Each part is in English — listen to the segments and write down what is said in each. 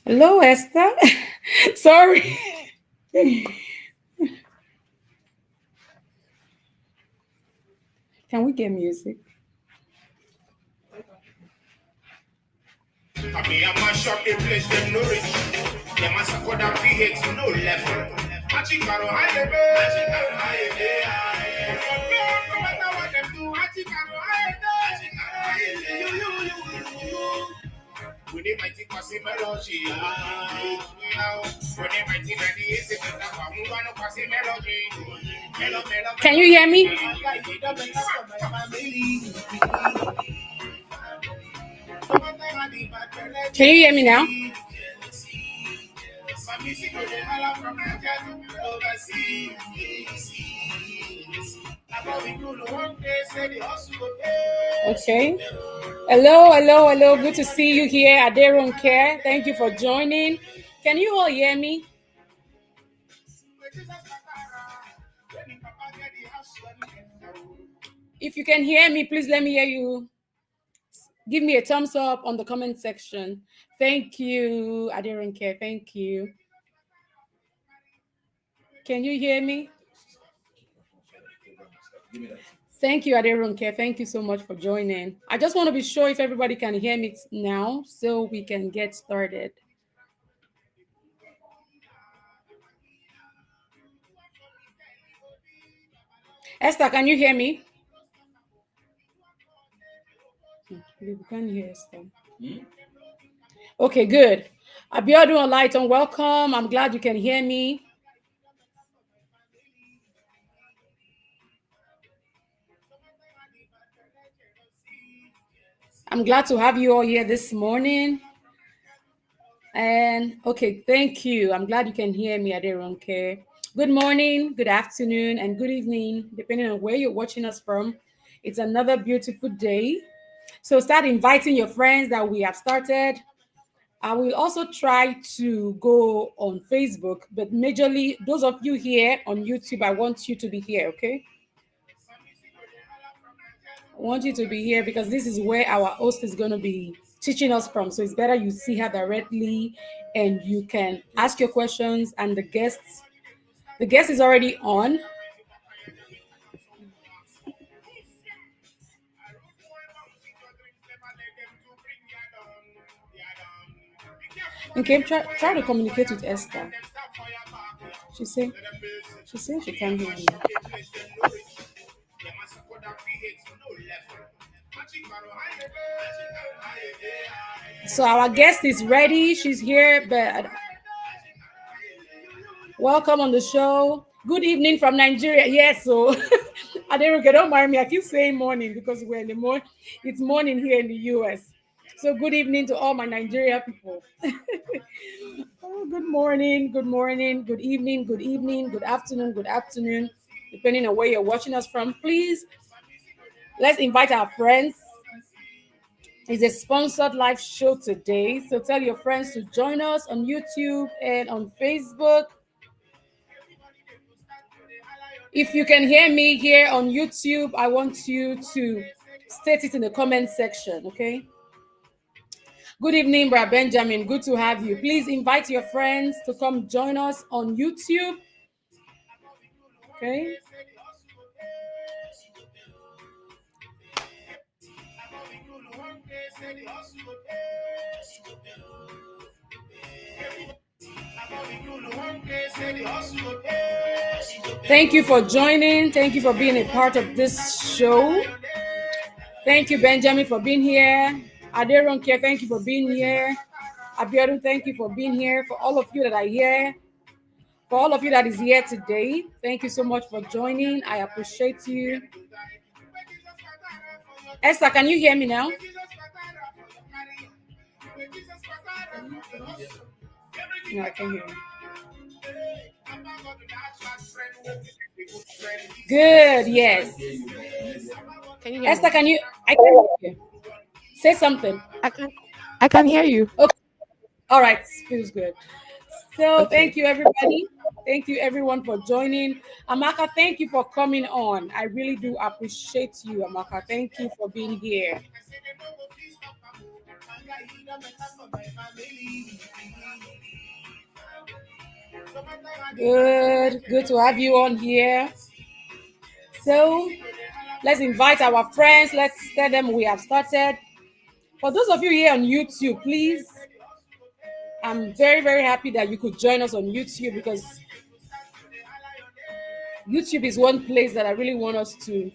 Hello, Esther. Sorry. Can we get music? I mean, I mash up the place, them no rich. They must have got that PH to no level. Machikaro, high level. Machikaro, high level. No matter what them do, Machikaro, high level. You. When they might think passing melody. When they might think that the easy to that one, move on to passing melody. Can you hear me? Can you hear me now? Okay. Hello. Good to see you here at Okereke. Thank you for joining. Can you all hear me? If you can hear me, please let me hear you. Give me a thumbs up on the comment section. Thank you, Okereke. Thank you. Can you hear me? Thank you, Okereke. Thank you so much for joining. I just want to be sure if everybody can hear me now so we can get started. Esther, can you hear me? We can't hear Esther. Okay, good. Abiodun Olaiton, welcome. I'm glad you can hear me. I'm glad to have you all here this morning. And okay, thank you. I'm glad you can hear me, Okereke. Good morning, good afternoon, and good evening, depending on where you're watching us from. It's another beautiful day. So start inviting your friends that we have started. I will also try to go on Facebook, but majorly those of you here on YouTube, I want you to be here, okay? I want you to be here because this is where our host is going to be teaching us from. So it's better you see her directly and you can ask your questions. And the guest is already on. Okay, try to communicate with Esther. She said she can't hear me. So our guest is ready. She's here, but welcome on the show. Good evening from Nigeria. Yes, so Okereke, don't mind me. I keep saying morning because we're in the morning. It's morning here in the US. So good evening to all my Nigeria people. Oh, good morning, good evening, good afternoon, depending on where you're watching us from. Please, let's invite our friends. It's a sponsored live show today. So tell your friends to join us on YouTube and on Facebook. If you can hear me here on YouTube, I want you to state it in the comment section, okay? Good evening, Brad Benjamin. Good to have you. Please invite your friends to come join us on YouTube. Okay. Thank you for joining. Thank you for being a part of this show. Thank you, Benjamin, for being here. Okereke, thank you for being here. Abiodun, thank you for being here. For all of you that are here, for all of you that is here today, thank you so much for joining. I appreciate you. Esther, can you hear me now? No, I can't hear you. Good, yes. Can you hear Esther, me? I can hear you. Say something. I can hear you. Okay. All right, feels good. So Okay. thank you, everybody. Thank you, everyone, for joining. Amaka, thank you for coming on. I really do appreciate you, Amaka. Thank you for being here. Good to have you on here. So let's invite our friends. Let's tell them we have started. For those of you here on YouTube, please, I'm very, very happy that you could join us on YouTube, because YouTube is one place that I really want us to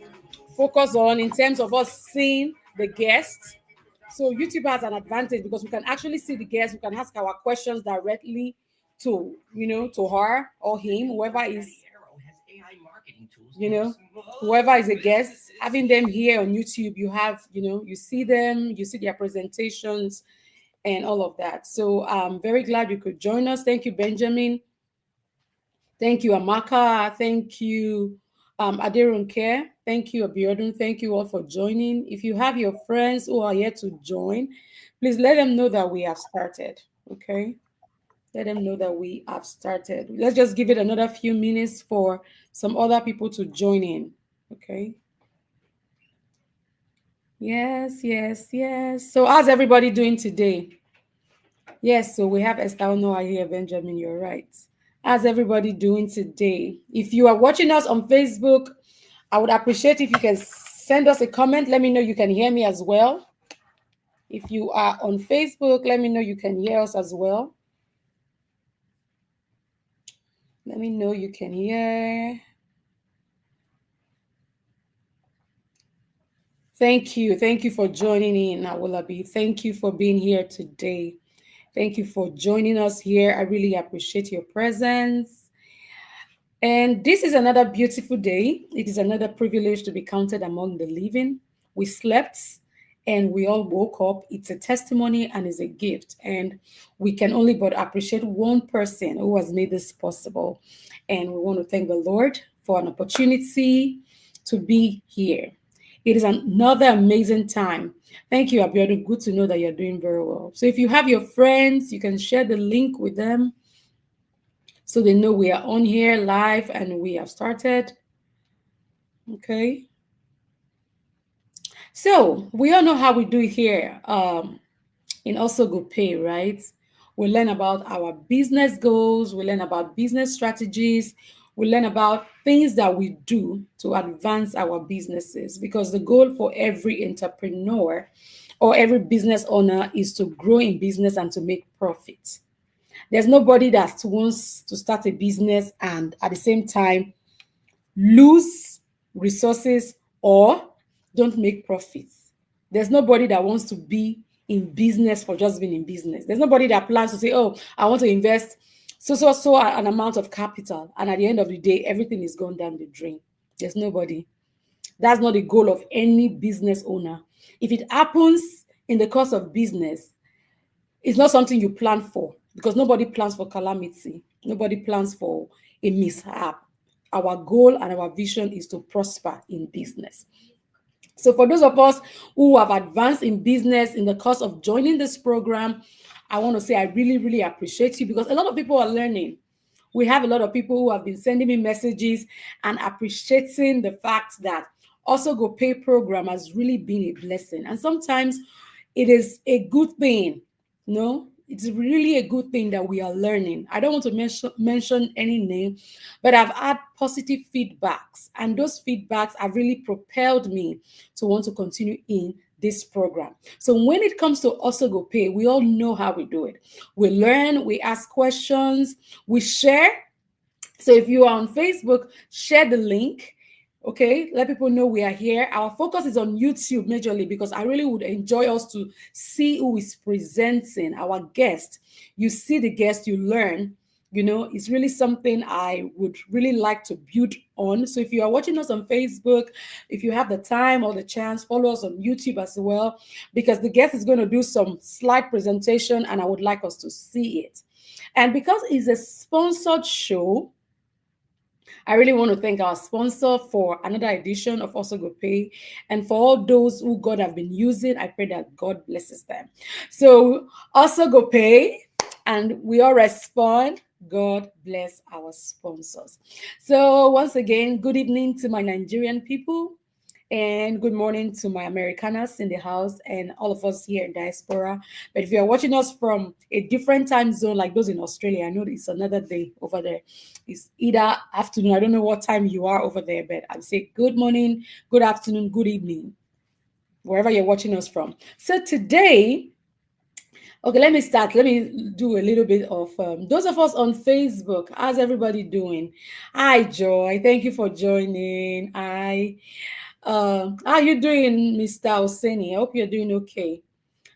focus on in terms of us seeing the guests. So YouTube has an advantage because we can actually see the guests. We can ask our questions directly to, to her or him, whoever is a guest. Having them here on YouTube, you have, you see them, you see their presentations and all of that. So I'm very glad you could join us. Thank you, Benjamin. Thank you, Amaka. Thank you, Aderunke. Thank you, Abiodun. Thank you all for joining. If you have your friends who are yet to join, please let them know that we have started. Okay? Let them know that we have started. Let's just give it another few minutes for some other people to join in. Okay? Yes, yes, yes. So how's everybody doing today? Yes, so we have Esther Noah here, Benjamin, you're right. How's everybody doing today? If you are watching us on Facebook, I would appreciate if you can send us a comment. Let me know you can hear me as well. If you are on Facebook, let me know you can hear us as well. Let me know you can hear. Thank you. Thank you for joining in, Awolabi. Thank you for being here today. Thank you for joining us here. I really appreciate your presence. And this is another beautiful day. It is another privilege to be counted among the living. We slept and we all woke up. It's a testimony and it's a gift. And we can only but appreciate one person who has made this possible. And we want to thank the Lord for an opportunity to be here. It is another amazing time. Thank you, Abiodun. Good to know that you're doing very well. So if you have your friends, you can share the link with them so they know we are on here live and we have started. Okay. So we all know how we do it here in Also Go Pay, right? We learn about our business goals, we learn about business strategies, we learn about things that we do to advance our businesses, because the goal for every entrepreneur or every business owner is to grow in business and to make profit. There's nobody that wants to start a business and at the same time lose resources or don't make profits. There's nobody that wants to be in business for just being in business. There's nobody that plans to say, oh, I want to invest so an amount of capital, and at the end of the day, everything is gone down the drain. There's nobody. That's not the goal of any business owner. If it happens in the course of business, it's not something you plan for, because nobody plans for calamity. Nobody plans for a mishap. Our goal and our vision is to prosper in business. So for those of us who have advanced in business in the course of joining this program, I want to say I really, really appreciate you, because a lot of people are learning. We have a lot of people who have been sending me messages and appreciating the fact that Also Go Pay program has really been a blessing. And sometimes it is a good thing. No, it's really a good thing that we are learning. I don't want to mention any name, but I've had positive feedbacks, and those feedbacks have really propelled me to want to continue in this program. So when it comes to Also Go Pay, we all know how we do it. We learn, we ask questions, we share. So if you are on Facebook, share the link. Okay, let people know we are here. Our focus is on YouTube majorly, because I really would enjoy us to see who is presenting our guest. You see the guest, you learn. It's really something I would really like to build on. So if you are watching us on Facebook, if you have the time or the chance, follow us on YouTube as well, because the guest is going to do some slide presentation and I would like us to see it. And because it's a sponsored show, I really want to thank our sponsor for another edition of Also Go Pay. And for all those who God have been using, I pray that God blesses them. So Also Go Pay, and we all respond. God bless our sponsors. So once again, good evening to my Nigerian people. And good morning to my Americanas in the house and all of us here in diaspora. But if you are watching us from a different time zone, like those in Australia, I know it's another day over there. It's either afternoon. I don't know what time you are over there, but I'd say good morning, good afternoon, good evening, wherever you're watching us from. So today, okay, let me start. Let me do a little bit of those of us on Facebook. How's everybody doing? Hi, Joy. Thank you for joining. How you doing, Mr. Oseni? I hope you're doing okay.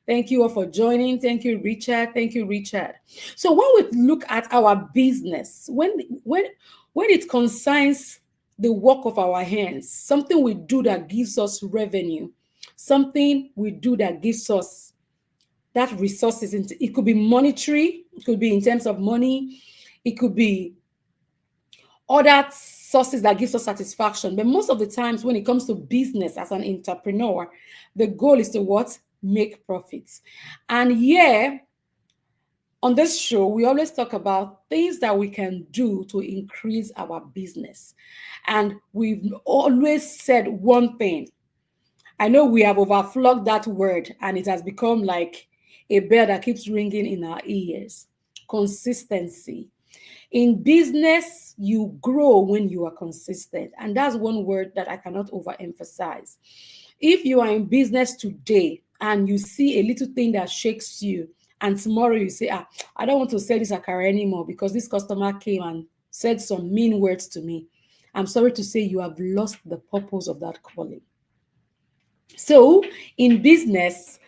Thank you all for joining. Thank you, Richard. Thank you, Richard. So when we look at our business, when it concerns the work of our hands, something we do that gives us revenue, something we do that gives us that resources. It could be monetary, it could be in terms of money, it could be other sources that gives us satisfaction. But most of the times when it comes to business as an entrepreneur, the goal is to what? Make profits. And yeah, on this show, we always talk about things that we can do to increase our business. And we've always said one thing. I know we have overflogged that word and it has become like a bell that keeps ringing in our ears. Consistency. In business, you grow when you are consistent. And that's one word that I cannot overemphasize. If you are in business today and you see a little thing that shakes you, and tomorrow you say, I don't want to sell this akara anymore because this customer came and said some mean words to me. I'm sorry to say you have lost the purpose of that calling. So in business,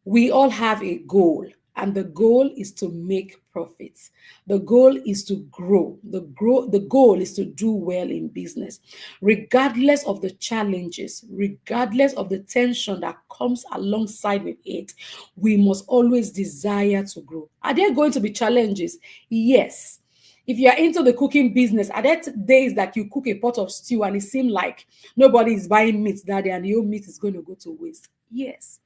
we all have a goal, and the goal is to make profits. The goal is to grow. The goal is to do well in business, regardless of the challenges, regardless of the tension that comes alongside with it. We must always desire to grow. Are there going to be challenges? Yes. If you are into the cooking business, are there days that you cook a pot of stew and it seems like nobody is buying meat that day and your meat is going to go to waste? Yes.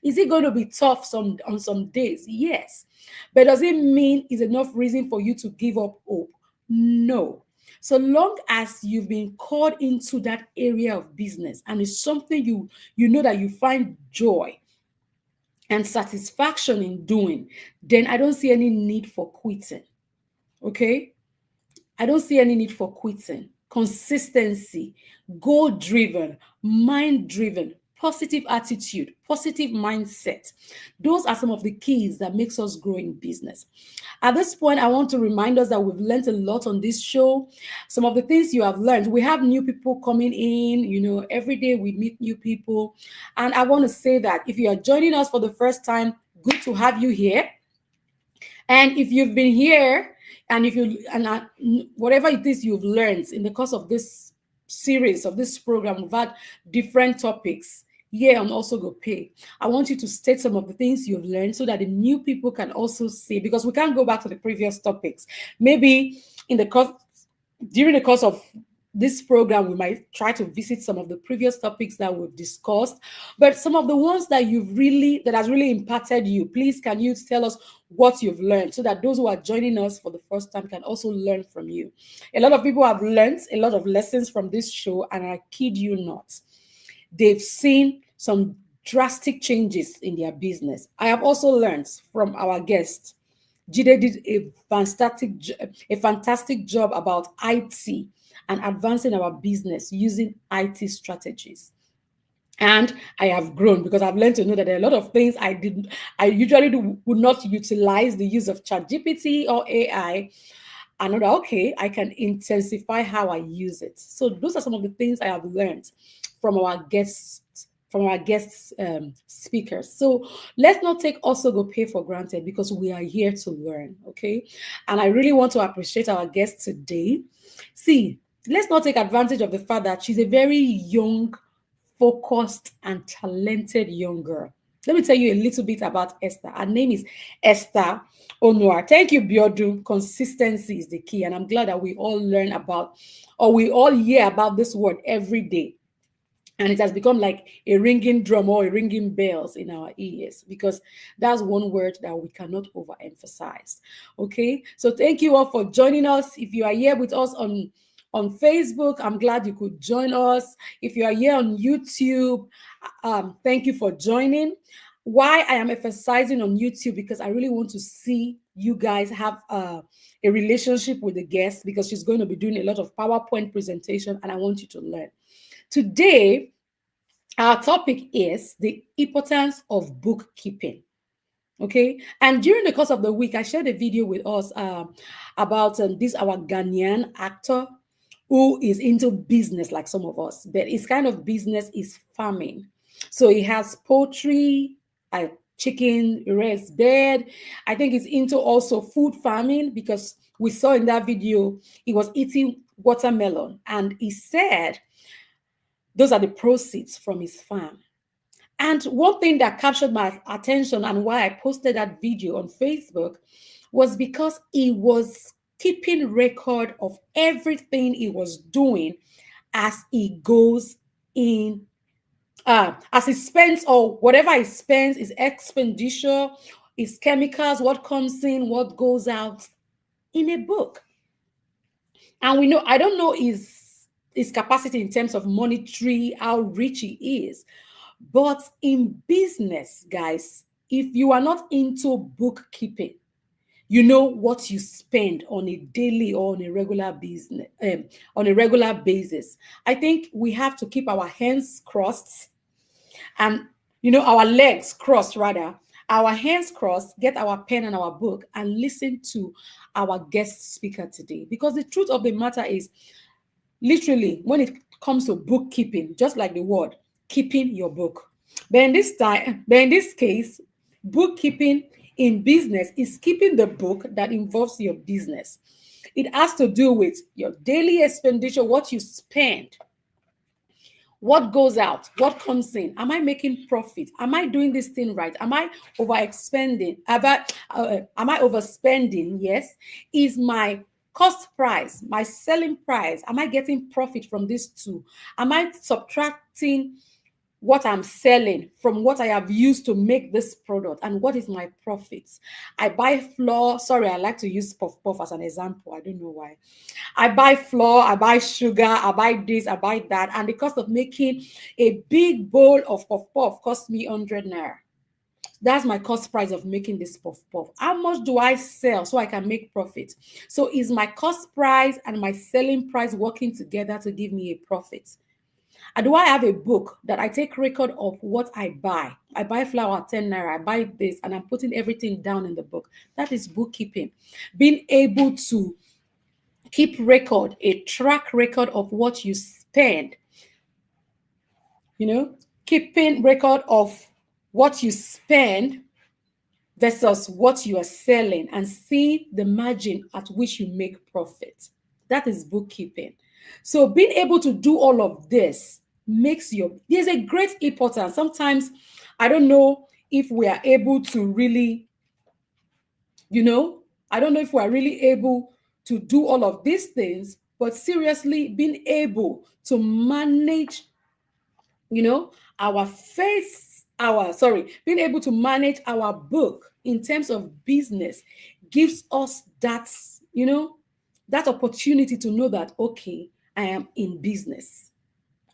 Is it going to be tough on some days? Yes. But does it mean it's enough reason for you to give up hope? No. So long as you've been called into that area of business and it's something you know that you find joy and satisfaction in doing, then I don't see any need for quitting. Okay? I don't see any need for quitting. Consistency, goal driven, mind driven, positive attitude, positive mindset. Those are some of the keys that makes us grow in business. At this point, I want to remind us that we've learned a lot on this show. Some of the things you have learned, we have new people coming in, every day we meet new people. And I want to say that if you are joining us for the first time, good to have you here. And if you've been here and whatever it is you've learned in the course of this series of this program, we've had different topics. Yeah, and also go pay. I want you to state some of the things you've learned so that the new people can also see, because we can't go back to the previous topics. Maybe during the course of this program, we might try to visit some of the previous topics that we've discussed, but some of the ones that has really impacted you, please can you tell us what you've learned so that those who are joining us for the first time can also learn from you. A lot of people have learned a lot of lessons from this show, and I kid you not, they've seen some drastic changes in their business. I have also learned from our guests. Jide did a fantastic job about IT and advancing our business using IT strategies. And I have grown because I've learned to know that there are a lot of things I usually would not utilize the use of ChatGPT or AI. And I'm like, okay, I can intensify how I use it. So those are some of the things I have learned from our guests speakers. So let's not take also go pay for granted, because we are here to learn. Okay. And I really want to appreciate our guest today. See, let's not take advantage of the fact that she's a very young, focused, and talented young girl. Let me tell you a little bit about Esther. Her name is Esther Onwar. Thank you, Biodu. Consistency is the key. And I'm glad that we all learn about, or we all hear about this word every day. And it has become like a ringing drum or a ringing bells in our ears, because that's one word that we cannot overemphasize. Okay. So thank you all for joining us. If you are here with us on on Facebook. I'm glad you could join us. If you are here on YouTube, thank you for joining. Why I am emphasizing on YouTube, because I really want to see you guys have a relationship with the guest, because she's going to be doing a lot of PowerPoint presentation and I want you to learn. Today, our topic is the importance of bookkeeping. Okay, and during the course of the week, I shared a video with us about this our Ghanaian actor who is into business like some of us, but his kind of business is farming. So he has poultry, chicken, he raised bird. I think he's into also food farming, because we saw in that video he was eating watermelon, and he said those are the proceeds from his farm. And one thing that captured my attention and why I posted that video on Facebook was because he was keeping record of everything he was doing as he goes in, as he spends, or whatever he spends, his expenditure, his chemicals, what comes in, what goes out, in a book. And we know, I don't know his capacity in terms of monetary, how rich he is. But in business, guys, if you are not into bookkeeping, you know what you spend on a daily or on a regular business, on a regular basis. I think we have to keep our hands crossed, and our legs crossed, rather, our hands crossed, get our pen and our book and listen to our guest speaker today. Because the truth of the matter is, literally, when it comes to bookkeeping, just like the word, keeping your book. But in this case, bookkeeping in business is keeping the book that involves your business. It has to do with your daily expenditure, what you spend, what goes out, what comes in. Am I making profit? Am I doing this thing right? Am I overexpending? Am I overspending? Yes. Is my cost price, my selling price, am I getting profit from this too? Am I subtracting what I'm selling from what I have used to make this product, and what is my profits? I buy flour. Sorry, I like to use puff puff as an example. I don't know why. I buy flour, I buy sugar, I buy this, I buy that, and the cost of making a big bowl of puff puff cost me 100 naira. That's my cost price of making this puff puff. How much do I sell so I can make profit? So is my cost price and my selling price working together to give me a profit? And do I have a book that I take record of what I buy? I buy flour at 10 naira, I buy this, and I'm putting everything down in the book. That is bookkeeping. Being able to keep record, a track record of what you spend. Keeping record of what you spend versus what you are selling, and see the margin at which you make profit. That is bookkeeping. So being able to do all of this there's a great importance. Sometimes I don't know if we are able to really, I don't know if we are really able to do all of these things, but seriously, being able to manage, being able to manage our book in terms of business gives us that opportunity to know that, okay, I am in business.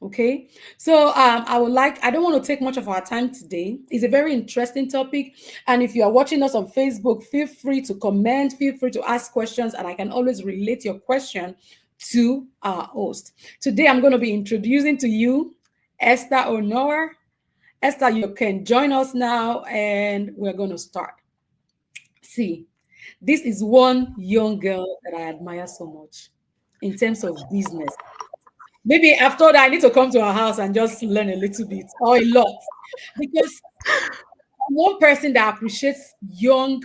Okay, so I don't want to take much of our time today. It's a very interesting topic. And if you are watching us on Facebook, feel free to comment, feel free to ask questions, and I can always relate your question to our host. Today, I'm going to be introducing to you Esther Honor. Esther, you can join us now, and we're going to start. See, this is one young girl that I admire so much in terms of business. Maybe after that, I need to come to her house and just learn a little bit or a lot. Because I'm one person that appreciates young,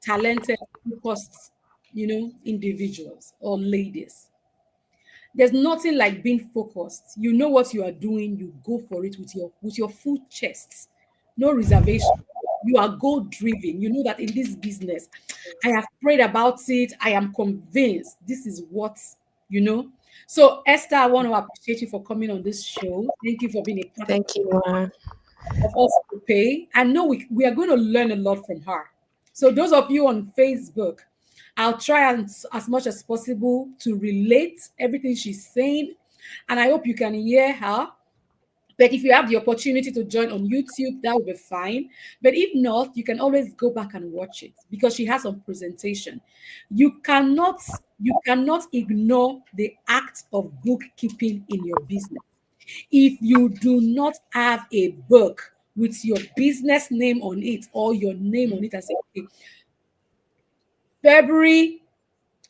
talented, focused, individuals or ladies. There's nothing like being focused. You know what you are doing, you go for it with your full chest, no reservation. You are goal driven. You know that in this business, I have prayed about it. I am convinced this is what, So Esther, I want to appreciate you for coming on this show. Thank you for being a part Thank you, Ma. of us to pay. I know we are going to learn a lot from her. So those of you on Facebook, I'll try as much as possible to relate everything she's saying, and I hope you can hear her. But if you have the opportunity to join on YouTube, that will be fine. But if not, you can always go back and watch it because she has some presentation. You cannot you cannot ignore the act of bookkeeping in your business. If you do not have a book with your business name on it or your name on it and say, okay, February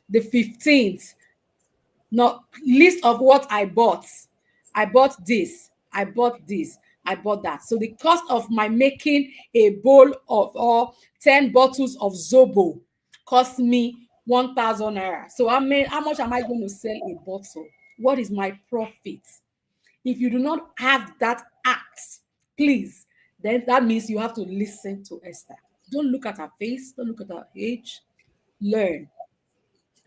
the 15th, not list of what I bought. I bought this. I bought this. I bought that. So the cost of my making a bowl of or 10 bottles of Zobo cost me 1,000 naira. So I mean, how much am I going to sell a bottle? What is my profit? If you do not have that act, please, then that means you have to listen to Esther. Don't look at her face, don't look at her age. Learn.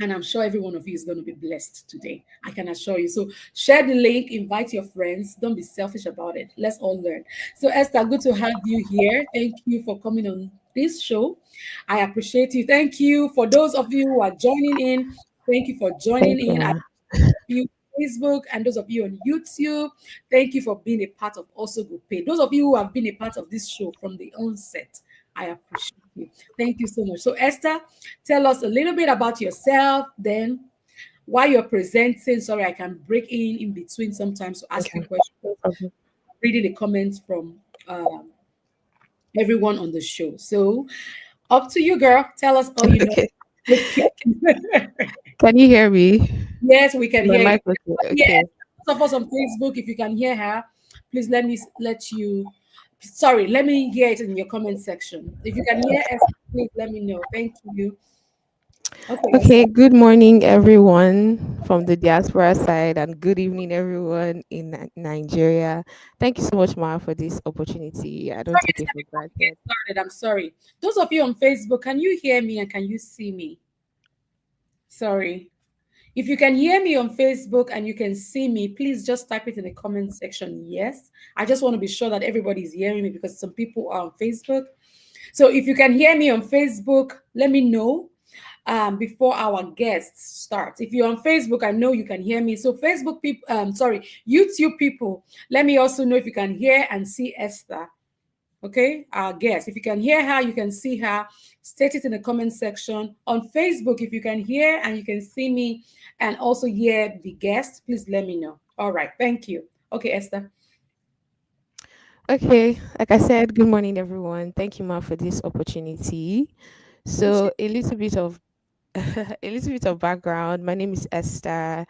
And I'm sure every one of you is going to be blessed today. I can assure you. So share the link, invite your friends. Don't be selfish about it. Let's all learn. So, Esther, good to have you here. Thank you for coming on this show. I appreciate you. Thank you for those of you who are joining in. Thank you for joining Thank you, in. I ma. you on Facebook and those of you on YouTube. Thank you for being a part of Also Good Pay. Those of you who have been a part of this show from the onset, I appreciate you. Thank you so much. So, Esther, tell us a little bit about yourself. Then, while you're presenting, sorry, I can break in between sometimes to ask Okay. you questions, Okay. reading the comments from everyone on the show. So, up to you, girl. Tell us all you know. Okay. Okay. Can you hear me? Yes, we can My hear you. mic was Yes, okay. those of us on Facebook, if you can hear her, please let you. Sorry, let me hear it in your comment section. If you can hear us, please let me know. Thank you. Okay, Esther. Okay, good morning, everyone from the diaspora side, and good evening, everyone in Nigeria. Thank you so much, Ma, for this opportunity. I don't Sorry, take it Esther, for before we get granted. started, I'm sorry. Those of you on Facebook, can you hear me and can you see me? Sorry. If you can hear me on Facebook and you can see me, please just type it in the comment section. Yes. I just want to be sure that everybody's hearing me because some people are on Facebook. So if you can hear me on Facebook, let me know before our guests start. If you're on Facebook, I know you can hear me. So Facebook people, sorry, YouTube people, let me also know if you can hear and see Esther. Okay, our guest. If you can hear her, you can see her. State it in the comment section. On Facebook, if you can hear and you can see me and also hear the guest, please let me know. All right, thank you. Okay, Esther. Okay, like I said, good morning, everyone. Thank you, Ma, for this opportunity. So, Appreciate a little bit of a little bit of background. My name is Esther.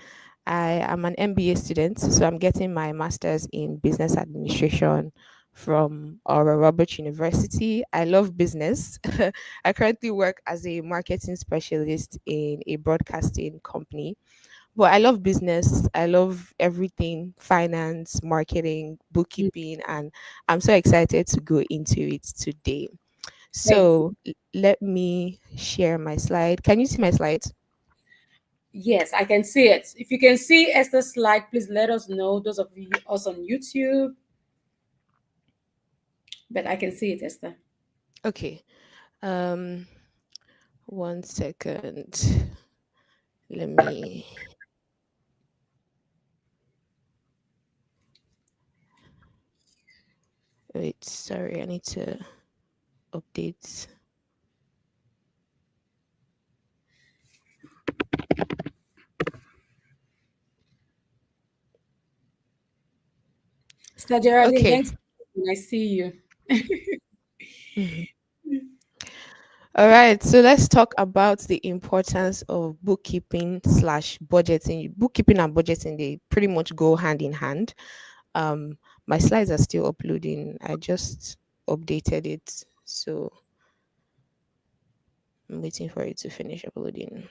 I am an MBA student, so I'm getting my master's in business administration from Aura Robert University. I love business. I currently work as a marketing specialist in a broadcasting company. But I love business. I love everything finance, marketing, you. bookkeeping, and I'm so excited to go into it today. Thank you. So let me share my slide. Can you see my slides? Yes, I can see it. If you can see Esther's slide, please let us know. Those of you us on YouTube, but I can see it, Esther. Okay. Um, 1 second. Let me. Wait. Sorry, I need to update. Sister Geraldine, Okay. thanks. I see you. Mhm. All right, so let's talk about the importance of bookkeeping slash budgeting. Bookkeeping and budgeting, they pretty much go hand in hand. Um, my slides are still uploading. I just updated it, so I'm waiting for it to finish uploading.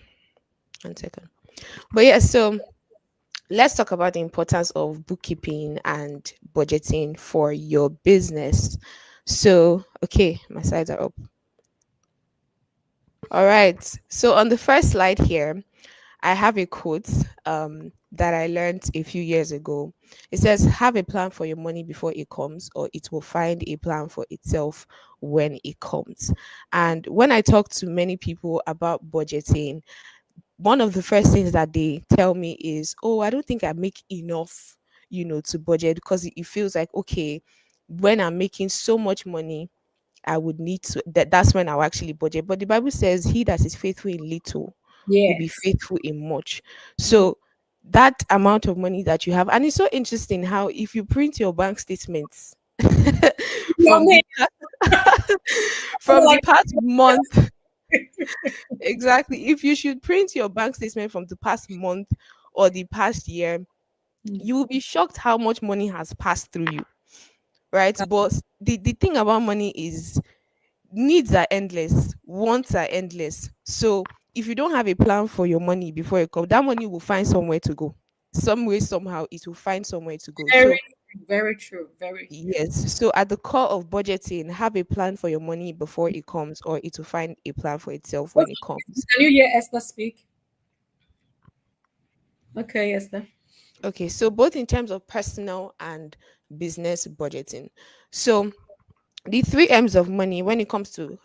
1 second. But yeah, so let's talk about the importance of bookkeeping and budgeting for your business. So, okay, my slides are up. All right. So on the first slide here, I have a quote that I learned a few years ago. It says, "Have a plan for your money before it comes, or it will find a plan for itself when it comes." And when I talk to many people about budgeting, one of the first things that they tell me is, "Oh, I don't think I make enough, to budget, because it feels like, okay, when I'm making so much money, I would need to, that's when I'll actually budget." But the Bible says, "He that is faithful in little will be Yes. faithful in much." Mm. So that amount of money that you have, and it's so interesting how if you print your bank statements Your from name, the past, I'm from the like, past month, exactly, if you should print your bank statement from the past month or the past year, mm, you will be shocked how much money has passed through you, right? But the thing about money is, needs are endless, wants are endless. So if you don't have a plan for your money before it comes, that money will find somewhere to go. Some way, somehow, it will find somewhere to go. very, So very true. Very true. yes. So at the core of budgeting, have a plan for your money before it comes, or it will find a plan for itself when it Okay. comes. Can you hear Esther speak? Okay, Esther. Okay, so both in terms of personal and business budgeting. So the three M's of money when it comes to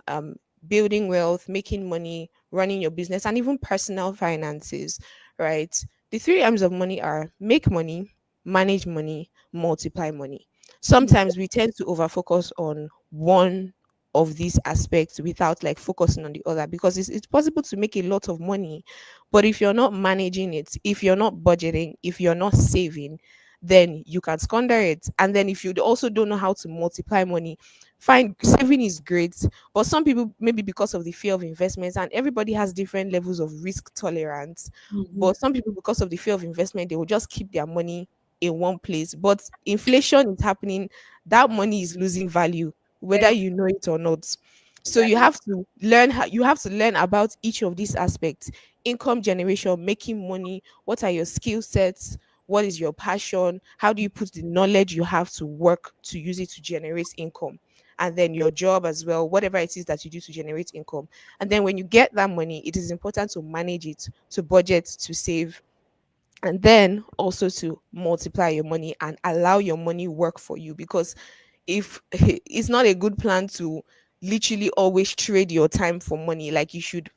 building wealth, making money, running your business, and even personal finances, right? The three M's of money are make money, manage money, multiply money. Sometimes we tend to over focus on one of these aspects without like focusing on the other, because it's possible to make a lot of money, but if you're not managing it, if you're not budgeting, if you're not saving, then you can squander it. And then if you also don't know how to multiply money, fine, saving is great, but some people, maybe because of the fear of investments, and everybody has different levels of risk tolerance, Mm-hmm. but some people, because of the fear of investment, they will just keep their money in one place. But inflation is happening, that money is losing value, whether Very you know it or not. So you exactly. have to learn how, you have to learn about each of these aspects: income generation, making money, what are your skill sets, what is your passion, how do you put the knowledge you have to work to use it to generate income, and then your job as well, whatever it is that you do to generate income. And then when you get that money, it is important to manage it, to budget, to save, and then also to multiply your money and allow your money work for you. Because if it's not a good plan to literally always trade your time for money, like you should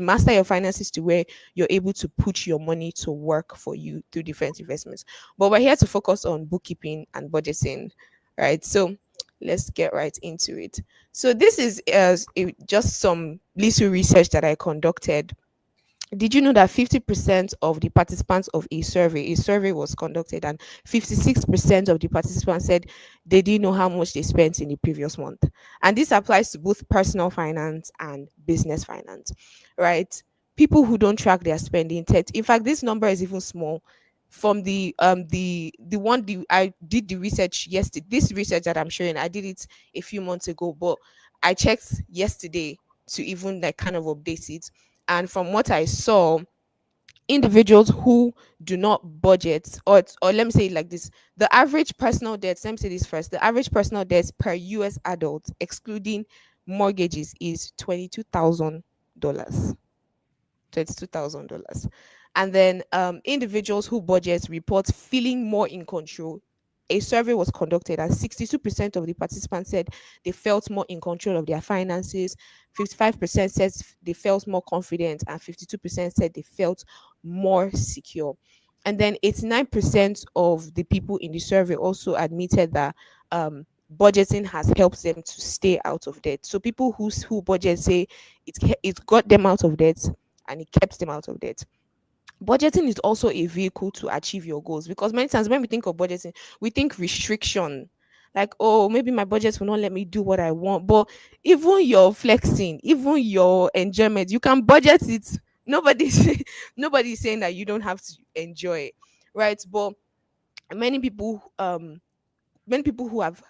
master your finances to where you're able to put your money to work for you through different investments. But we're here to focus on bookkeeping and budgeting, right? So let's get right into it. So this is just some little research that I conducted. Did you know that 50% of the participants of a survey was conducted, and 56% of the participants said they didn't know how much they spent in the previous month? And this applies to both personal finance and business finance, right? People who don't track their spending, in fact, this number is even small. From I did the research yesterday. This research that I'm showing, I did it a few months ago, but I checked yesterday to even like kind of update it. And from what I saw, individuals who do not budget, or let me say it like this: the average personal debt, let me say this first, the average personal debt per US adult, excluding mortgages, is $22,000. $22,000. And then individuals who budget report feeling more in control. A survey was conducted, and 62% of the participants said they felt more in control of their finances. 55% said they felt more confident, and 52% said they felt more secure. And then 89% of the people in the survey also admitted that budgeting has helped them to stay out of debt. So people who budget say it got them out of debt, and it kept them out of debt. Budgeting is also a vehicle to achieve your goals, because many times when we think of budgeting, we think restriction. Like, oh, maybe my budget will not let me do what I want. But even your flexing, even your enjoyment, you can budget it. Nobody's nobody's saying that you don't have to enjoy it, right? But many people many people who have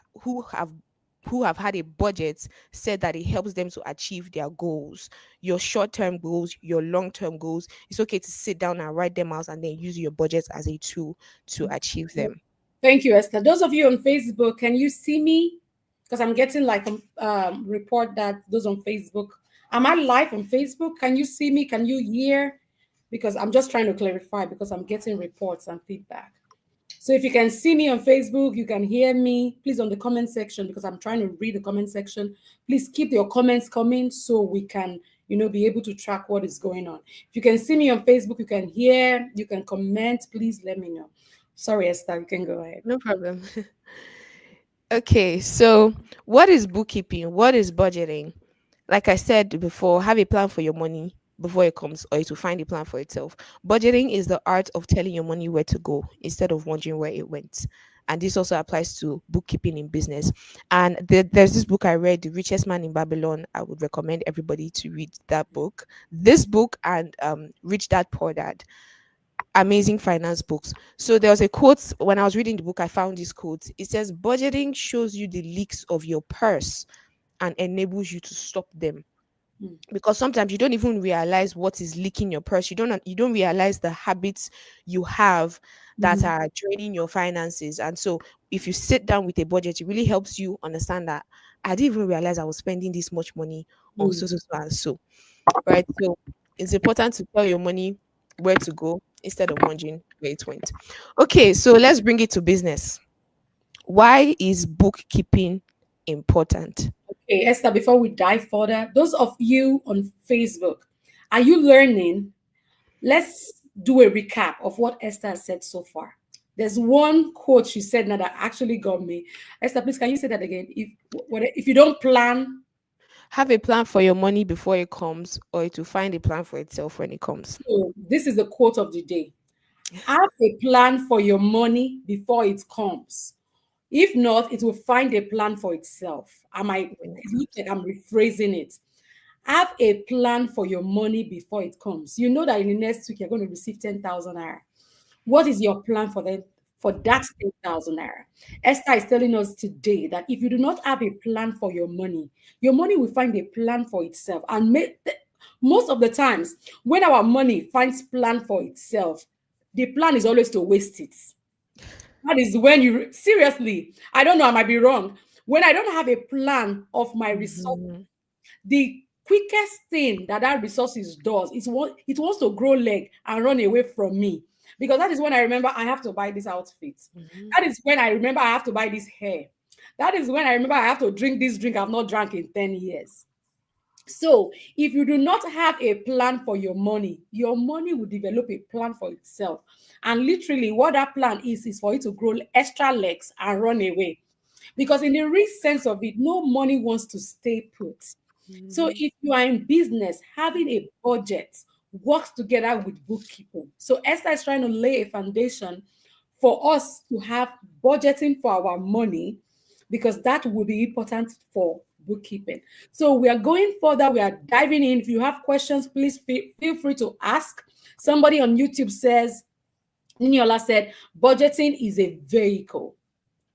who have had a budget said that it helps them to achieve their goals, your short-term goals, your long-term goals. It's okay to sit down and write them out, and then use your budget as a tool to achieve them. Thank you, Esther. Those of you on Facebook, can you see me? Because I'm getting like a report that those on Facebook. Am I live on Facebook? Can you see me? Can you hear? because I'm just trying to clarify because I'm getting reports and feedback. So if you can see me on Facebook, you can hear me, please on the comment section because I'm trying to read the comment section. Please keep your comments coming so we can, be able to track what is going on. If you can see me on Facebook, you can hear, you can comment, please let me know. Sorry, Esther, you can go ahead. No problem. Okay, so what is bookkeeping? What is budgeting? Like I said before, have a plan for your money before it comes, or it will find a plan for itself. Budgeting is the art of telling your money where to go instead of wondering where it went. And this also applies to bookkeeping in business. And there's this book I read, The Richest Man in Babylon. I would recommend everybody to read that book. This book and Rich Dad Poor Dad, amazing finance books. So there was a quote when I was reading the book, I found this quote. It says, budgeting shows you the leaks of your purse and enables you to stop them, Mm, because sometimes you don't even realize what is leaking your purse. You don't realize the habits you have that mhm, are draining your finances. And so if you sit down with a budget, it really helps you understand that I didn't even realize I was spending this much money on mm. so so so and so, right? So it's important to tell your money where to go instead of wondering where it went. Okay, so let's bring it to business. Why is bookkeeping important? Okay, Esther, before we dive further, those of you on Facebook, are you learning? Let's do a recap of what Esther has said so far. There's one quote she said now that actually got me. Esther, please, can you say that again? If you don't plan, Have a plan for your money before it comes, or it will find a plan for itself when it comes. so this is the quote of the day. Have a plan for your money before it comes. If not, it will find a plan for itself. When it It looks comes. like I'm rephrasing it. Have a plan for your money before it comes. You know that in the next week you're going to receive 10,000 naira. What is your plan for that 10,000 naira? Esther is telling us today that if you do not have a plan for your money will find a plan for itself. And most of the times, when our money finds plan for itself, the plan is always to waste it. That is when you seriously, I don't know, I might be wrong. When I don't have a plan of my resources, Mhm. the quickest thing that resources does is it wants to grow leg and run away from me, because that is when I remember I have to buy this outfit. Mhm. That is when I remember I have to buy this hair. That is when I remember I have to drink this drink I've not drank in 10 years. So, if you do not have a plan for your money will develop a plan for itself. And literally, what that plan is for it to grow extra legs and run away. Because in the real sense of it, no money wants to stay put. So Mhm. if you are in business, having a budget works together with bookkeeping. So Esther is trying to lay a foundation for us to have budgeting for our money, because that will be important for bookkeeping. So we are going further, we are diving in. If you have questions, please feel free to ask. Somebody on YouTube says, Niniola said, budgeting is a vehicle.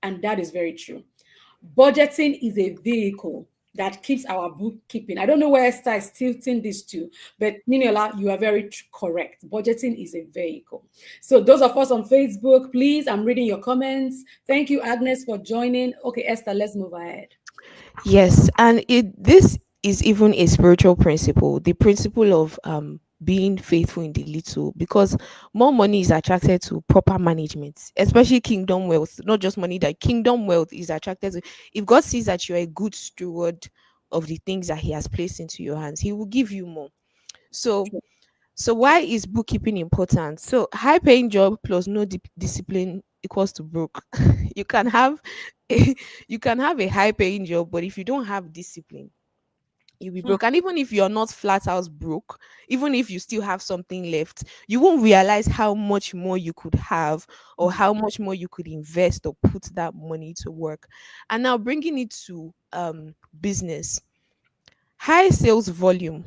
And that is very true. Budgeting is a vehicle that keeps our bookkeeping. I don't know where Esther is tilting this to, but Niniola, you are very correct. Budgeting is a vehicle. So those of us on Facebook, please, I'm reading your comments. Thank you, Agnes, for joining. Okay, Esther, let's move ahead. Yes, and this is even a spiritual principle, the principle of being faithful in the little, because more money is attracted to proper management, especially kingdom wealth, not just money, that kingdom wealth is attracted to. If God sees that you're a good steward of the things that He has placed into your hands, He will give you more. So so why is bookkeeping important? So high paying job plus no discipline equals to broke. You can have you can have a high paying job, but if you don't have discipline, you'll be Hmm. broke. And even if you're not flat out broke, even if you still have something left, you won't realize how much more you could have, or how much more you could invest or put that money to work. And now bringing it to business, high sales volume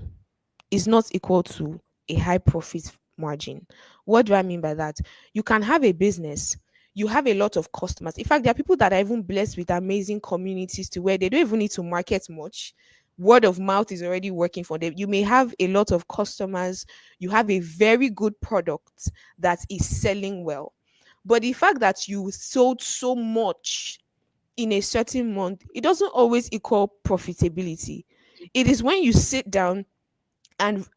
is not equal to a high profit margin. What do I mean by that? You can have a business, you have a lot of customers. In fact, there are people that are even blessed with amazing communities to where they don't even need to market much. Word of mouth is already working for them. You may have a lot of customers, you have a very good product that is selling well. But the fact that you sold so much in a certain month, it doesn't always equal profitability. It is when you sit down and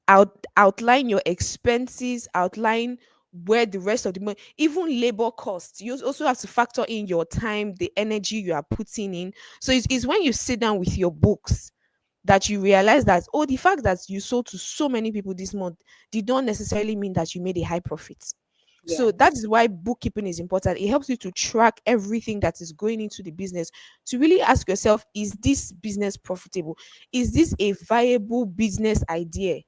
outline your expenses, outline where the rest of the money, even labor costs. You also have to factor in your time, the energy you are putting in. So it's when you sit down with your books that you realize that, oh, the fact that you sold to so many people this month did not necessarily mean that you made a high profit. So that Yes. is why bookkeeping is important. It helps you to track everything that is going into the business, to really ask yourself, is this business profitable? Is this a viable business idea?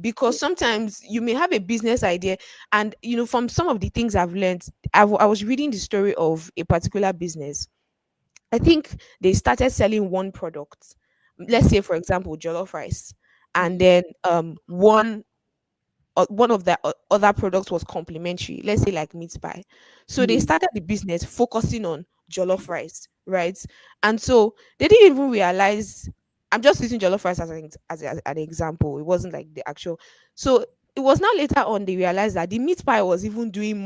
Because sometimes you may have a business idea, and from some of the things I've learned, I was reading the story of a particular business. I think they started selling one product. Let's say, for example, jollof rice, and Mhm. then one of the other products was complimentary, let's say like meat pie. So they Mm. started the business focusing on jollof rice, right? And so they didn't even realize, I'm just using jollof rice as an example, it wasn't like the actual. So it was not later on they realized that the meat pie was even doing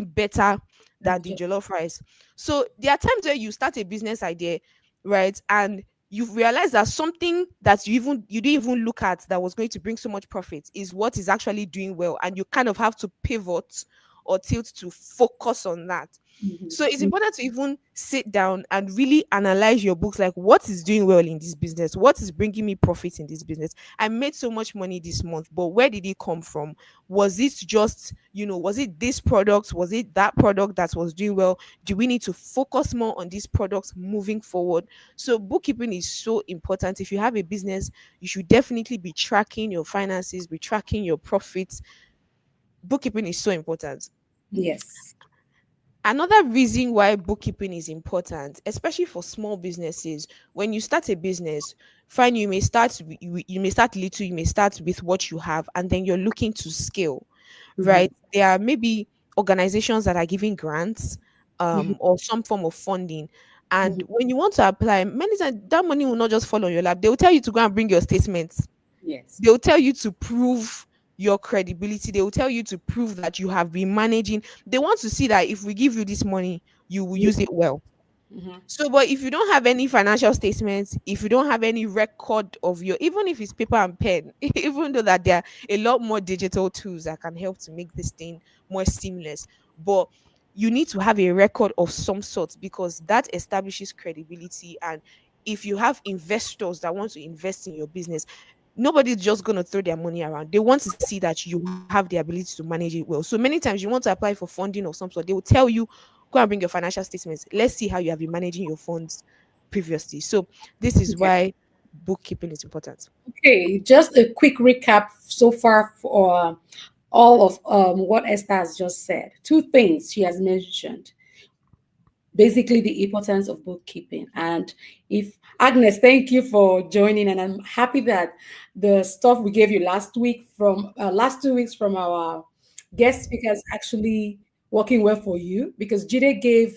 better than That's the just jollof rice. So there are times where you start a business idea, right? And you realize that something that you didn't even look at that was going to bring so much profit is what is actually doing well, and you kind of have to pivot or tilt to focus on that. mhm. So it's important to even sit down and really analyze your books, like what is doing well in this business, what is bringing me profit in this business. I made so much money this month, but where did it come from? Was it just, was it this product, was it that product that was doing well? Do we need to focus more on these products moving forward? So bookkeeping is so important. If you have a business, you should definitely be tracking your finances, be tracking your profits. Bookkeeping is so important. Yes. Another reason why bookkeeping is important, especially for small businesses, when you start a business, fine, you may start little, you may start with what you have, and then you're looking to scale, Mhm. right? There are maybe organizations that are giving grants, Mhm. or some form of funding. And Mhm. when you want to apply, many times that money will not just fall on your lap. They will tell you to go and bring your statements. Yes. They'll tell you to prove your credibility. They will tell you to prove that you have been managing. They want to see that if we give you this money, you will You. use it well. Mhm. So, but if you don't have any financial statements, if you don't have any record of your, even if it's paper and pen, even though that there are a lot more digital tools that can help to make this thing more seamless, but you need to have a record of some sort, because that establishes credibility. And if you have investors that want to invest in your business, nobody's just going to throw their money around. They want to see that you have the ability to manage it well. So many times you want to apply for funding of some sort, they will tell you, go and bring your financial statements. Let's see how you have been managing your funds previously. So this is Okay. why bookkeeping is important. Okay. Just a quick recap so far for all of what Esther has just said. Two things she has mentioned. Basically, the importance of bookkeeping. And if Agnes, thank you for joining, and I'm happy that the stuff we gave you last week from last 2 weeks from our guest speakers actually working well for you, because Jide gave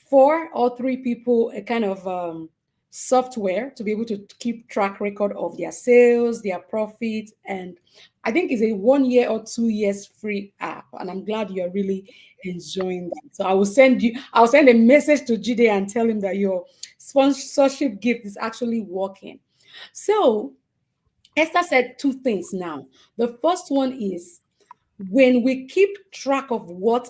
4 or 3 people a kind of software to be able to keep track record of their sales, their profits, and I think it's a 1 year or 2 years free app. And I'm glad you're really enjoying that. So I'll send a message to Jide and tell him that your sponsorship gift is actually working. So Esther said two things now. The first one is when we keep track of what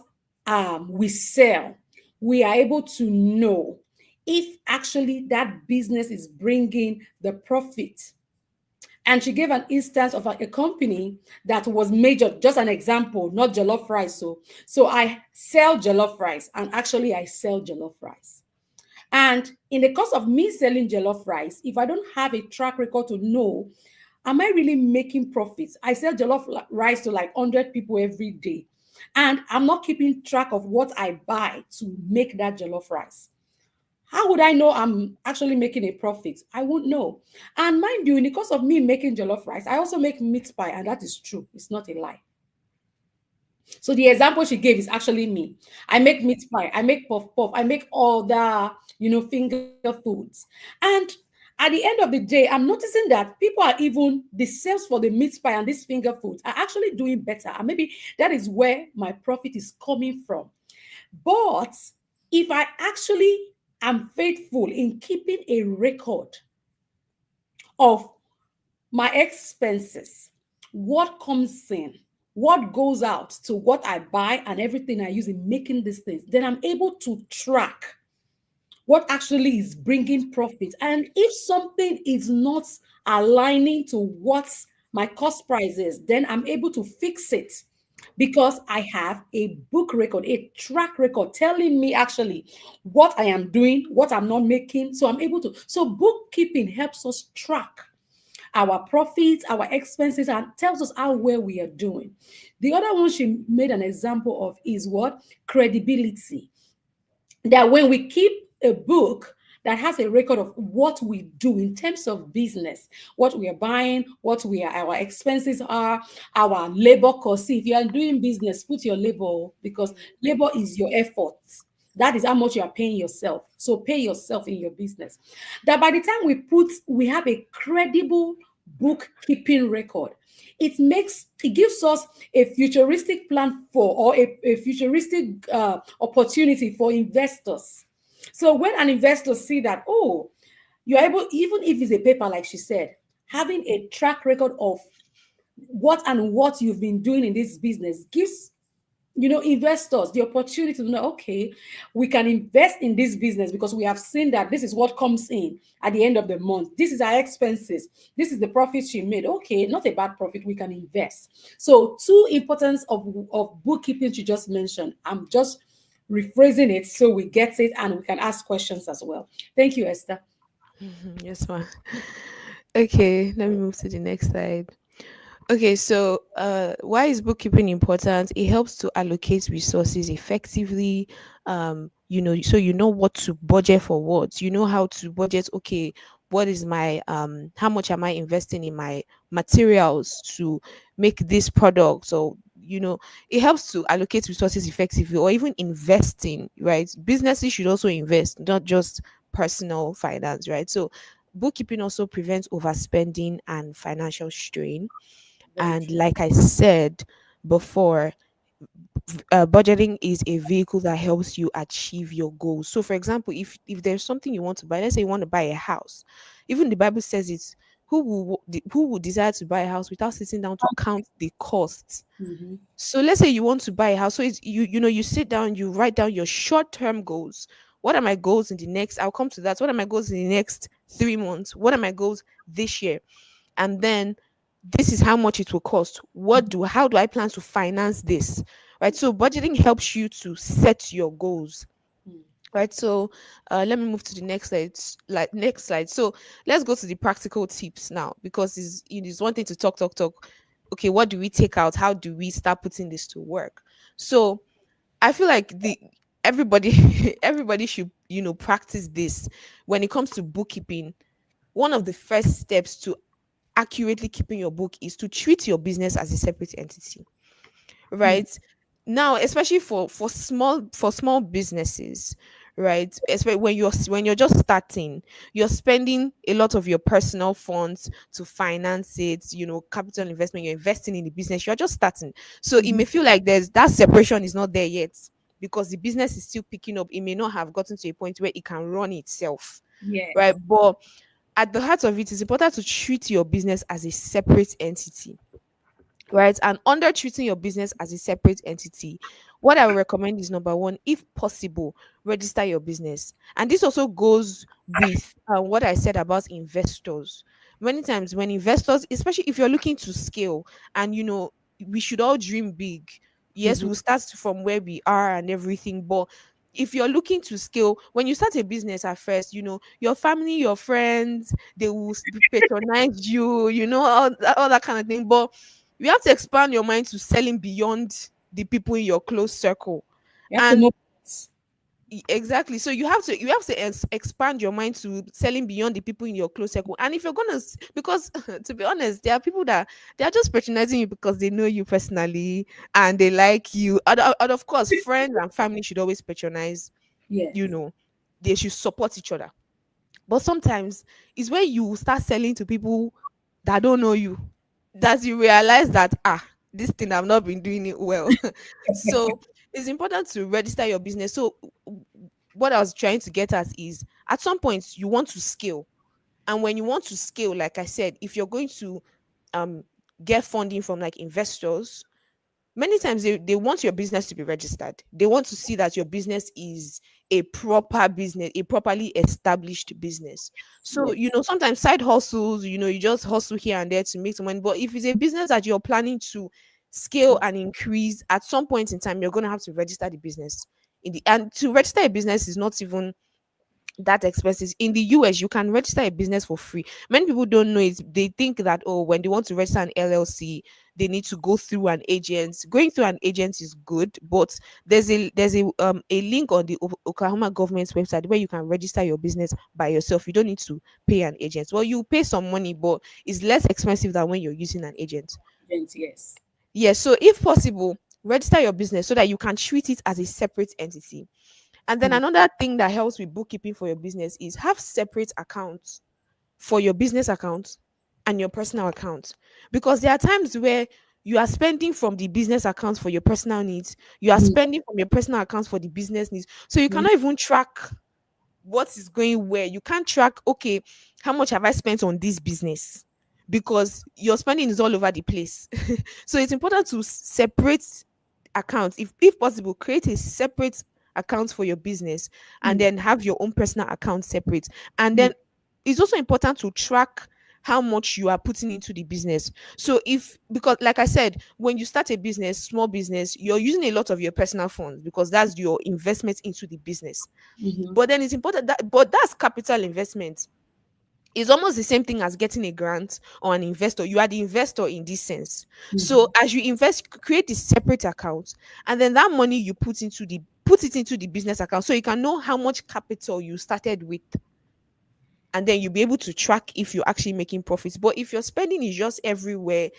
we sell, we are able to know if actually that business is bringing the profit. And she gave an instance of a company that was major, just an example, not jollof rice. So I sell jollof rice, and actually I sell jollof rice. And in the course of me selling jollof rice, if I don't have a track record to know, am I really making profits? I sell jollof rice to like 100 people every day. And I'm not keeping track of what I buy to make that jollof rice. How would I know I'm actually making a profit? I won't know. And mind you, in the course of me making jollof rice, I also make meat pie, and that is true. It's not a lie. So the example she gave is actually me. I make meat pie, I make puff puff, I make all the finger foods. And at the end of the day, I'm noticing that people are even the sales for the meat pie and these finger foods are actually doing better. And maybe that is where my profit is coming from. But if I actually am faithful in keeping a record of my expenses, what comes in, what goes out to what I buy and everything I use in making these things, then I'm able to track what actually is bringing profit. And if something is not aligning to what my cost price is, then I'm able to fix it because I have a book record, a track record telling me actually what I am doing, what I'm not making. So I'm able to. So bookkeeping helps us track our profits, our expenses, and tells us how well we are doing. The other one she made an example of is what? Credibility, that when we keep a book that has a record of what we do in terms of business, what we are buying, what we are, our expenses are, our labor cost. See, if you are doing business, put your labor, because labor is your effort. That is how much you are paying yourself. So pay yourself in your business. That by the time we have a credible bookkeeping record, it gives us a futuristic plan for, or a futuristic opportunity for investors. So when an investor see that, oh, you're able, even if it's a paper, like she said, having a track record of what you've been doing in this business gives investors the opportunity to know, okay, we can invest in this business because we have seen that this is what comes in at the end of the month. This is our expenses. This is the profit she made. Okay, not a bad profit. We can invest. So, two importance of bookkeeping she just mentioned. I'm just rephrasing it so we get it and we can ask questions as well. Thank you, Esther. Yes, ma'am. Okay, let me move to the next slide. Okay, so why is bookkeeping important? It helps to allocate resources effectively. So you know what to budget for what. You know how to budget. Okay, what is my how much am I investing in my materials to make this product? So it helps to allocate resources effectively, or even investing. Right, businesses should also invest, not just personal finance. Right, so bookkeeping also prevents overspending and financial strain. Very And true. like I said before, budgeting is a vehicle that helps you achieve your goals. So, for example, if there's something you want to buy, let's say you want to buy a house, even the Bible says it's who will desire to buy a house without sitting down to count the costs. Mhm. So let's say you want to buy a house. So it's you sit down, you write down your short-term goals. What are my goals in the next? I'll come to that. What are my goals in the next 3 months? What are my goals this year? And then this is how much it will cost. How do I plan to finance this? Right. So budgeting helps you to set your goals. Mm. Right. So let me move to the next slide. Next slide. So let's go to the practical tips now, because it is one thing to talk. Okay, what do we take out? How do we start putting this to work? So I feel like the everybody everybody should practice this when it comes to bookkeeping. One of the first steps to accurately keeping your book is to treat your business as a separate entity, Mm. right? Now, especially for small businesses, right? Especially when you're just starting, you're spending a lot of your personal funds to finance it, capital investment, you're investing in the business, you're just starting. So it Mhm. may feel like there's that separation is not there yet, because the business is still picking up. It may not have gotten to a point where it can run itself, right? Yes. But at the heart of it is important to treat your business as a separate entity, right? And under treating your business as a separate entity, what I would recommend is, number one, if possible, register your business. And this also goes with what I said about investors. Many times, when investors, especially if you're looking to scale, and we should all dream big. Yes, Mhm. we'll start from where we are and everything, but if you're looking to scale, when you start a business at first, your family, your friends, they will patronize you, all that kind of thing. But you have to expand your mind to selling beyond the people in your close circle. You have to And move. exactly, so you have to expand your mind to selling beyond the people in your close circle. And if you're gonna because to be honest, there are people that they are just patronizing you because they know you personally and they like you. And of course, friends and family should always patronize. you Yes. know they should support each other. But sometimes it's when you start selling to people that don't know you, that you realize that, this thing I've not been doing it well. So it's important to register your business. So what I was trying to get at is, at some point you want to scale, And when you want to scale, like I said, if you're going to um get funding from like investors, many times they want your business to be registered. They want to see that your business is a proper business, a properly established business. So, Yeah. sometimes side hustles, you just hustle here and there to make some money. But if it's a business that you're planning to scale and increase, at some point in time, you're going to have to register the business. And to register a business is not even that expenses. In the US, you can register a business for free. Many people don't know it. They think that, oh, when they want to register an LLC, they need to go through an agent. Going through an agent is good, but there's a link on the Oklahoma government's website where you can register your business by yourself. You don't need to pay an agent. Well, you pay some money, but it's less expensive than when you're using an agent. Yes. Yes, so if possible, register your business so that you can treat it as a separate entity. And then Mm. another thing that helps with bookkeeping for your business is have separate accounts for your business account and your personal account. Because there are times where you are spending from the business account for your personal needs, you are Mm. spending from your personal accounts for the business needs. So you Mm. cannot even track what is going where. You can't track, okay, how much have I spent on this business? Because your spending is all over the place. So it's important to separate accounts. If possible, create a separate account for your business and Mm. then have your own personal account separate. And Mm. then it's also important to track how much you are putting into the business. So if, because like I said, when you start a business, small business, you're using a lot of your personal funds because that's your investment into the business. Mhm. But then it's important that, but that's capital investment. It's almost the same thing as getting a grant or an investor. You are the investor in this sense. So Mhm. as you invest, create this separate account, and then that money you put it into the business account so you can know how much capital you started with, and then you'll be able to track if you're actually making profits. But if your spending is just everywhere,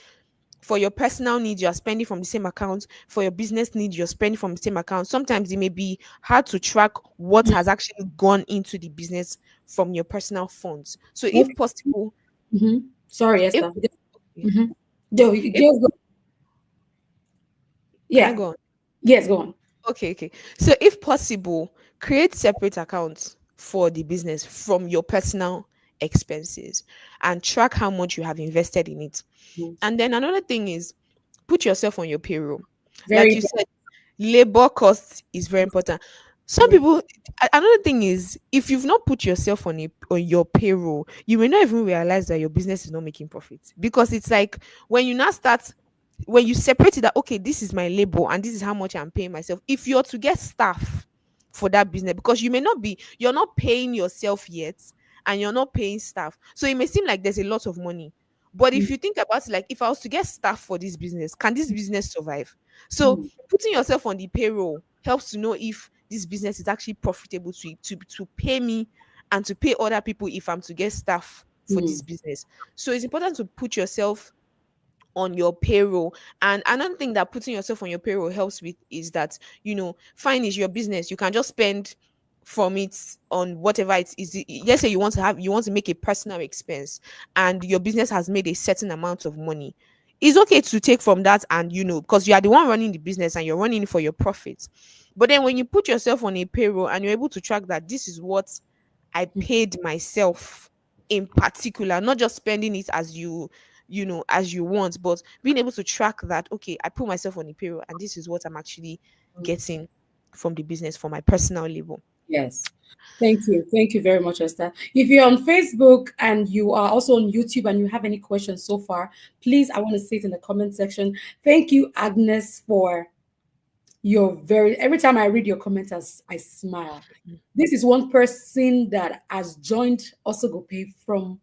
for your personal needs, you're spending from the same account. For your business needs, you're spending from the same account. Sometimes it may be hard to track what Mm. has actually gone into the business from your personal funds. So if Okay. possible, Mhm. Sorry, if Esther. okay, Mhm. Joe, you if just go. can I Yeah. go on? Yes, go on. Okay, okay. So if possible, create separate accounts for the business from your personal expenses and track how much you have invested in it. Mhm. And then another thing is put yourself on your payroll. Like Very you important. said, labor cost is very important. Some Yeah. people, another thing is, if you've not put yourself on your payroll, you may not even realize that your business is not making profit, because it's like when you now start, when you separate it, that okay, this is my labor and this is how much I'm paying myself. If you're to get staff for that business, because you're not paying yourself yet, and you're not paying staff, so it may seem like there's a lot of money. But if Mm. you think about it, like if I was to get staff for this business, can this business survive? So Mm. putting yourself on the payroll helps to know if this business is actually profitable to pay me and to pay other people if I'm to get staff for Mm. this business. So it's important to put yourself on your payroll. And another thing that putting yourself on your payroll helps with is that, fine is your business. You can just spend from it on whatever it is. Let's say you want to make a personal expense and your business has made a certain amount of money. It's okay to take from that, and because you are the one running the business and you're running it for your profits. But then when you put yourself on a payroll and you're able to track that this is what I paid myself in particular, not just spending it as you want, but being able to track that, okay, I put myself on the payroll and this is what I'm actually getting from the business for my personal labor. Yes. Thank you. Thank you very much, Esther. If you're on Facebook and you are also on YouTube and you have any questions so far, please, I want to say it in the comment section. Thank you, Agnes, for your very, every time I read your comments, I smile. This is one person that has joined also go pay from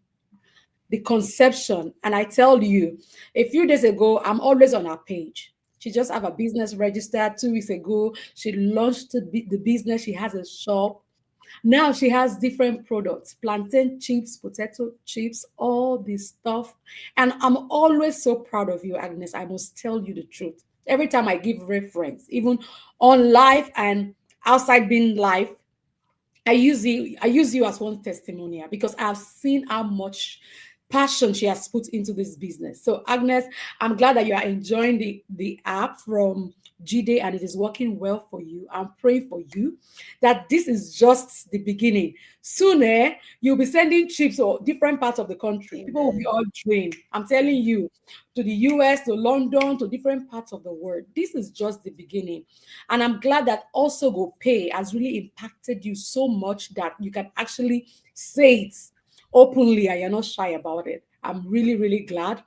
the conception. And I tell you, a few days ago, I'm always on her page. She just have a business registered 2 weeks ago. She launched the business. She has a shop. Now she has different products, plantain chips, potato chips, all this stuff. And I'm always so proud of you, Agnes. I must tell you the truth. Every time I give reference, even on live and outside being live, I use you as one testimonial because I've seen how much passion she has put into this business. So Agnes, I'm glad that you are enjoying the app from GD and it is working well for you. I'm praying for you that this is just the beginning. Soon, you'll be sending trips to different parts of the country. People will be Amen. all trained. I'm telling you, to the US, to London, to different parts of the world. This is just the beginning. And I'm glad that also Go Pay has really impacted you so much that you can actually say it openly and you're not shy about it. I'm really, really glad.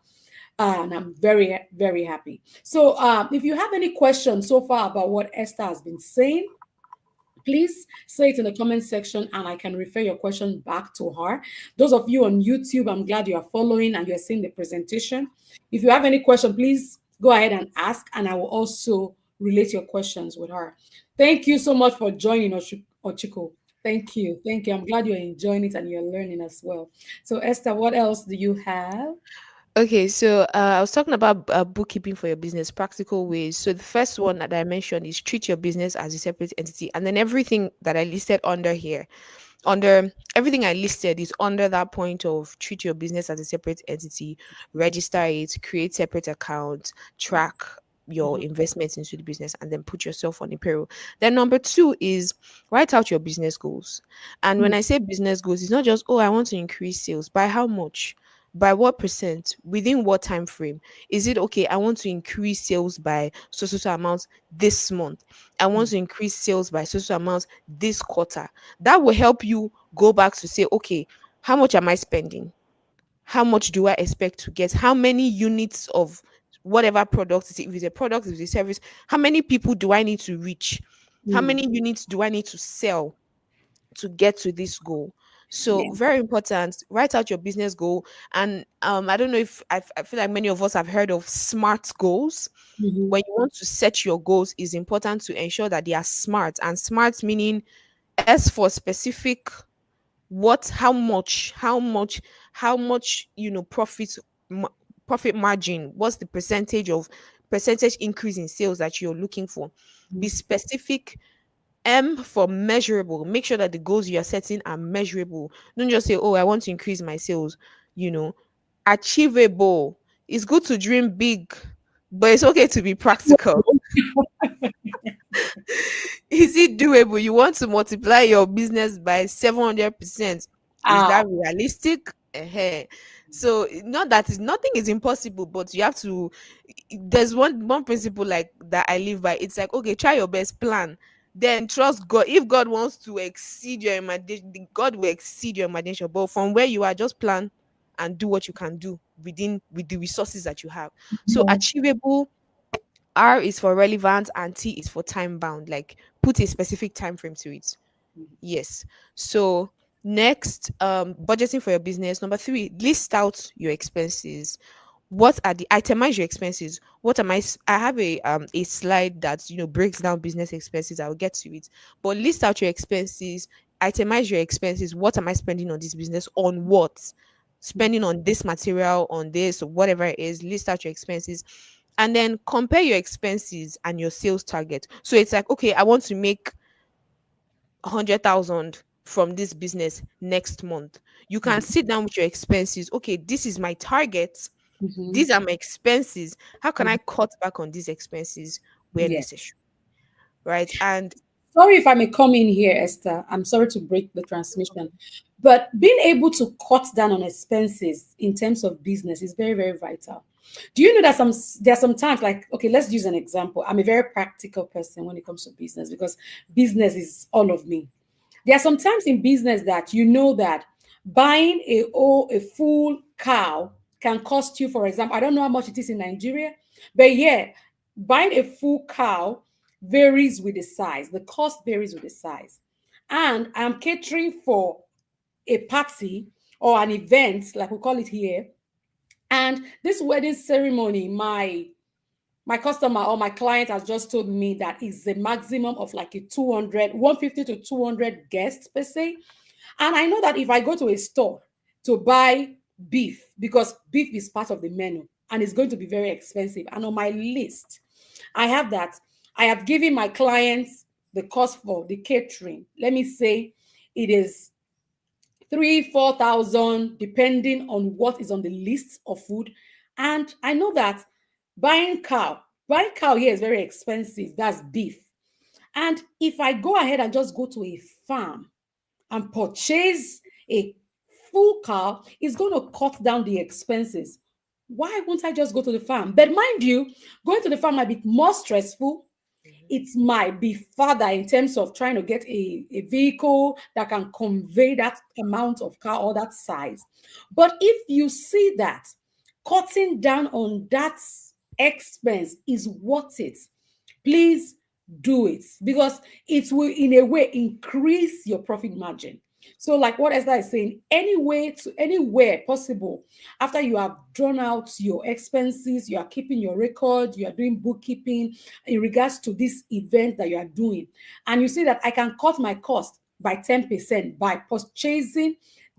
And I'm very, very happy. So, if you have any questions so far about what Esther has been saying, please say it in the comment section and I can refer your question back to her. Those of you on YouTube, I'm glad you are following and you're seeing the presentation. If you have any question, please go ahead and ask, and I will also relate your questions with her. Thank you so much for joining Ochiko. Thank you. Thank you. I'm glad you're enjoying it and you're learning as well. So, Esther, what else do you have? Okay, so I was talking about bookkeeping for your business, practical ways. So the first one that I mentioned is treat your business as a separate entity, and then everything that I listed under here, under everything I listed is under that point of treat your business as a separate entity, register it, create separate accounts, track your Mhm, investments into the business, and then put yourself on a payroll. Then number two is write out your business goals. And when mhm, I say business goals, it's not just, oh, I want to increase sales. By how much? By what percent? Within what time frame? Is it okay? I want to increase sales by so amount this month. I want mhm, to increase sales by so amount this quarter. That will help you go back to say, okay, how much am I spending? How much do I expect to get? How many units of whatever product, if it's a product, if it's a service, how many people do I need to reach? How mhm. many units do I need to sell to get to this goal? So Yeah. very important, write out your business goal. And I don't know if I feel like many of us have heard of SMART goals. Mhm, When you want to set your goals, it's important to ensure that they are smart. And smart meaning S for specific, what, how much, ma- profit margin, what's the percentage increase in sales that you're looking for. Be mhm. specific. M for measurable. Make sure that the goals you are setting are measurable. Don't just say, oh, I want to increase my sales. you know Achievable. It's good to dream big, but it's okay to be practical. Is it doable? You want to multiply your business by 700%. Is Ah, that realistic? So not that is nothing is impossible, but you have to. There's one principle like that I live by. It's like, okay, try your best, plan, then trust God. If God wants to exceed your imagination, God will exceed your imagination. But from where you are, just plan and do what you can do with the resources that you have. So yeah. achievable. R is for relevant and T is for time bound. Like put a specific time frame to it. Yes. So next, budgeting for your business. Number three, list out your expenses. What are the itemize your expenses? What am I have a slide that breaks down business expenses. I'll get to it. But list out your expenses, itemize your expenses. What am I spending on this business? On what? Spending on this material, on this, or whatever it is, list out your expenses, and then compare your expenses and your sales target. So it's like, okay, I want to make 100,000 from this business next month. You can Mhm, sit down with your expenses. Okay, this is my target. mhm, These are my expenses. How can I mhm. cut back on these expenses where Yeah. necessary? Right. And Sorry if I may come in here, Esther. I'm sorry to break the transmission. But being able to cut down on expenses in terms of business is very, very vital. Do you know that there are some times like, okay, let's use an example. I'm a very practical person when it comes to business because business is all of me. There are some times in business that you know that buying a full cow can cost you, for example, I don't know how much it is in Nigeria, but yeah, buying a full cow varies with the size. The cost varies with the size. And I'm catering for a party or an event, like we call it here. And this wedding ceremony, my customer or my client has just told me that is the maximum of like a 200, 150 to 200 guests per se. And I know that if I go to a store to buy beef, because beef is part of the menu and it's going to be very expensive. And on my list, I have that. I have given my clients the cost for the catering. Let me say it is 3, 4,000, depending on what is on the list of food. And I know that buying cow here is very expensive. That's beef. And if I go ahead and just go to a farm and purchase a full cow, it's going to cut down the expenses. Why won't I just go to the farm? But mind you, going to the farm might be more stressful. Mhm. It might be further in terms of trying to get a vehicle that can convey that amount of car or that size. But if you see that cutting down on that expense is worth it, please do it, because it will in a way increase your profit margin. So like what Esther is saying, anywhere possible, after you have drawn out your expenses, you are keeping your record, you are doing bookkeeping in regards to this event that you are doing, and you see that I can cut my cost by 10% by purchasing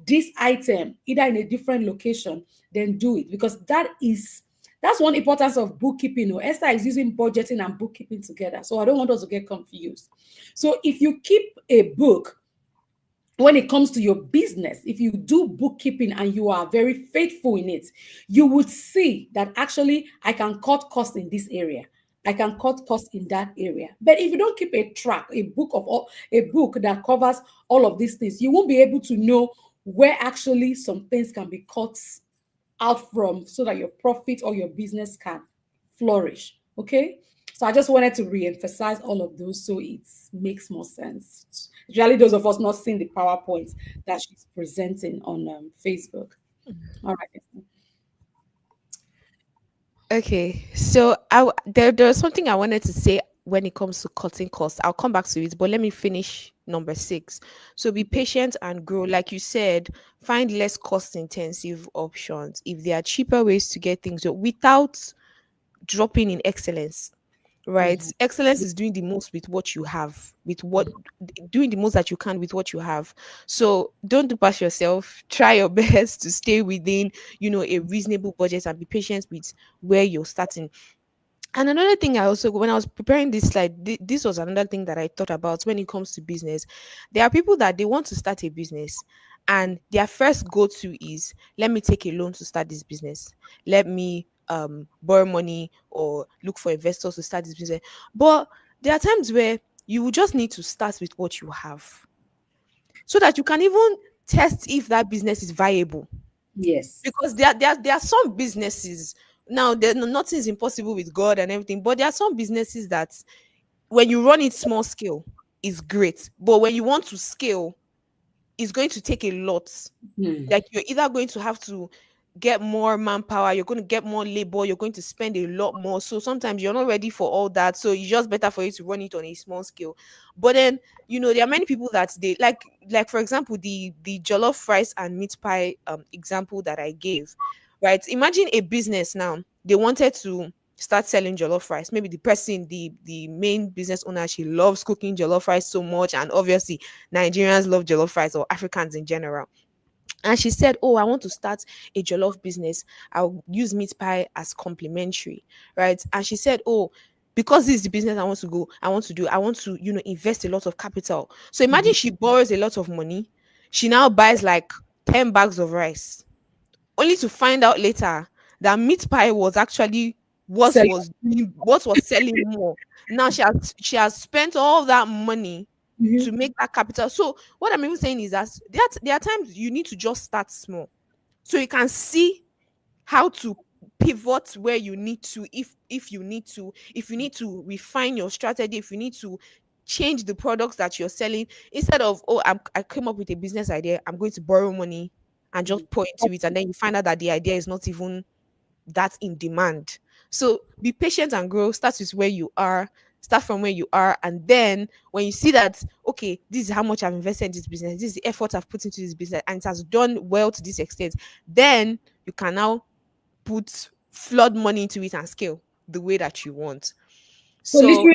this item either in a different location, then do it, because that's one importance of bookkeeping. Esther is using budgeting and bookkeeping together. So I don't want us to get confused. So if you keep a book, when it comes to your business, if you do bookkeeping and you are very faithful in it, you would see that actually I can cut costs in this area. I can cut costs in that area. But if you don't keep a book that covers all of these things, you won't be able to know where actually some things can be cut out from, so that your profit or your business can flourish. Okay. So I just wanted to re-emphasize all of those so it makes more sense. Especially those of us not seeing the PowerPoint that she's presenting on Facebook. All right. Okay, so there was something I wanted to say when it comes to cutting costs. I'll come back to it, but let me finish number 6. So be Okay. patient and grow. Like you said, find less cost intensive options. If there are cheaper ways to get things done without dropping in excellence, right? Mhm. Excellence is doing the most with what you have, doing the most that you can with what you have. So don't do past yourself. Try your best to stay within, a reasonable budget, and be patient with where you're starting. And another thing I also, when I was preparing this slide, this was another thing that I thought about when it comes to business. There are people that they want to start a business, and their first go to is, let me take a loan to start this business. Let me borrow money or look for investors to start this business. But there are times where you will just need to start with what you have, so that you can even test if that business is viable. Yes. Because there are some businesses, now nothing is impossible with God and everything, but there are some businesses that when you run it small scale is great, but when you want to scale, it's going to take a lot. Hmm. Like you're either going to have to get more manpower, you're going to get more labor, you're going to spend a lot more. So sometimes you're not ready for all that. So it's just better for you to run it on a small scale. But then, there are many people that they like for example, the jollof rice and meat pie example that I gave. Right? Imagine a business now. They wanted to start selling jollof rice. Maybe the person, the main business owner, she loves cooking jollof rice so much, and obviously Nigerians love jollof rice, or Africans in general. And she said, oh, I want to start a jollof business. I'll use meat pie as complimentary. Right? And she said, oh, because this is the business I want to go, I want to do, I want to, invest a lot of capital. So imagine Mhm. she borrows a lot of money. She now buys like 10 bags of rice, only to find out later that meat pie was actually Selling. what was selling more. Now she has spent all that money to Mhm. make that capital. So what I'm even saying is that there are times you need to just start small, so you can see how to pivot where you need to, if you need to refine your strategy, if you need to change the products that you're selling, instead of, oh, I came up with a business idea, I'm going to borrow money and Mhm. just pour into it, and then you find out that the idea is not even that in demand. So be patient and grow. Start with where you are. Start from where you are, and then when you see that, okay, this is how much I've invested in this business, this is the effort I've put into this business, and it has done well to this extent, then you can now put flood money into it and scale the way that you want. So So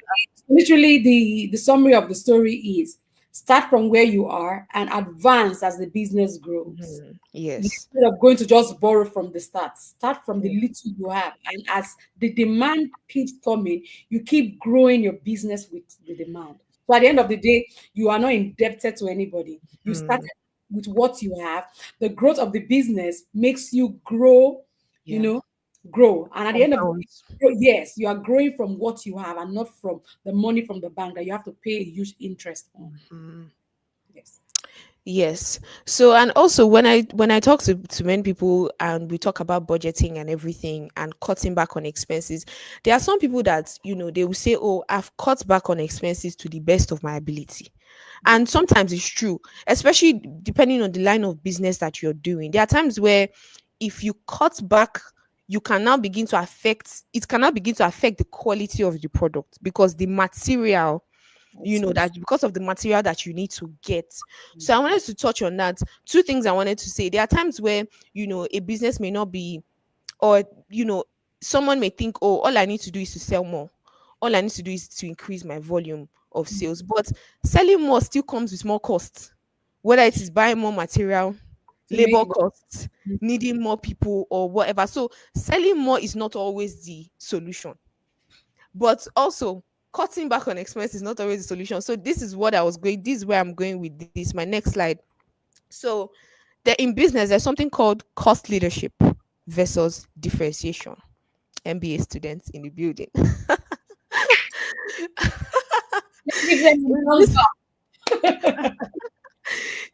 literally, the summary of the story is start from where you are and advance as the business grows. yes. Instead of going to just borrow from the start from the Mm, little you have. And as the demand keeps coming, you keep growing your business with the demand. So at the end of the day, you are not indebted to anybody. You started mm, with what you have. The growth of the business makes you grow, you Yeah. know, grow. And at the end of the Compounds. day, yes, you are growing from what you have and not from the money from the bank that you have to pay a huge interest on. Mhm. Yes. Yes. So and also when I talk to many people and we talk about budgeting and everything and cutting back on expenses, there are some people that they will say, "Oh, I've cut back on expenses to the best of my ability." Yeah. And sometimes it's true, especially depending on the line of business that you're doing. There are times where if you cut back, you can now begin to affect it can now begin to affect the quality of the product because the material Expensive. that because of the material that you need to get. So I wanted to touch on that. Two things I wanted to say. There are times where a business may not be, or someone may think, oh, all I need to do is to sell more, all I need to do is to increase my volume of sales, but selling more still comes with more costs, whether it is buying more material, To make labor it. costs, needing more people or whatever. So selling more is not always the solution, but also cutting back on expense is not always the solution. So this is where I'm going with this, my next slide. So in business, there's something called cost leadership versus differentiation. MBA students in the building. Give them a in, thumbs bus-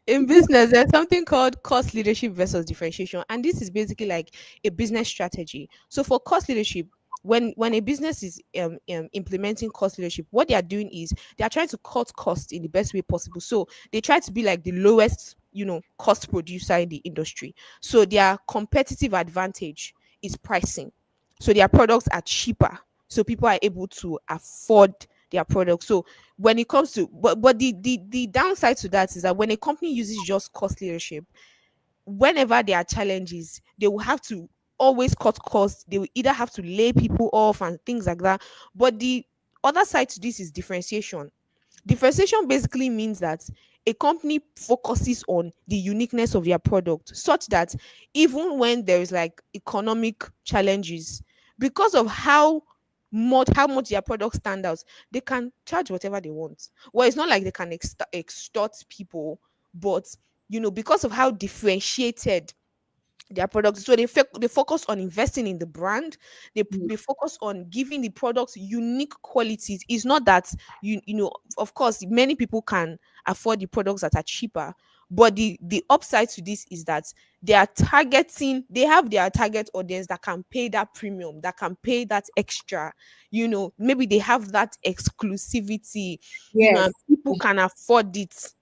in business, there's something called cost leadership versus differentiation. And this is basically like a business strategy. So for cost leadership, when a business is implementing cost leadership, what they are doing is they are trying to cut costs in the best way possible. So they try to be like the lowest, cost producer in the industry. So their competitive advantage is pricing. So their products are cheaper. So people are able to afford their products. So when it comes to but the downside to that is that when a company uses just cost leadership, whenever there are challenges, they will have to always cut costs. They will either have to lay people off and things like that. But the other side to this is differentiation. Differentiation basically means that a company focuses on the uniqueness of their product such that even when there is like economic challenges, because of how much their product stand out, they can charge whatever they want. Well, it's not like they can extort people, but because of how differentiated their products. So they focus on investing in the brand. up. They focus on giving the products unique qualities. It's not that of course, many people can afford the products that are cheaper, but the upside to this is that they have their target audience that can pay that premium, that can pay that extra. Maybe they have that exclusivity. Yes. And people can afford it.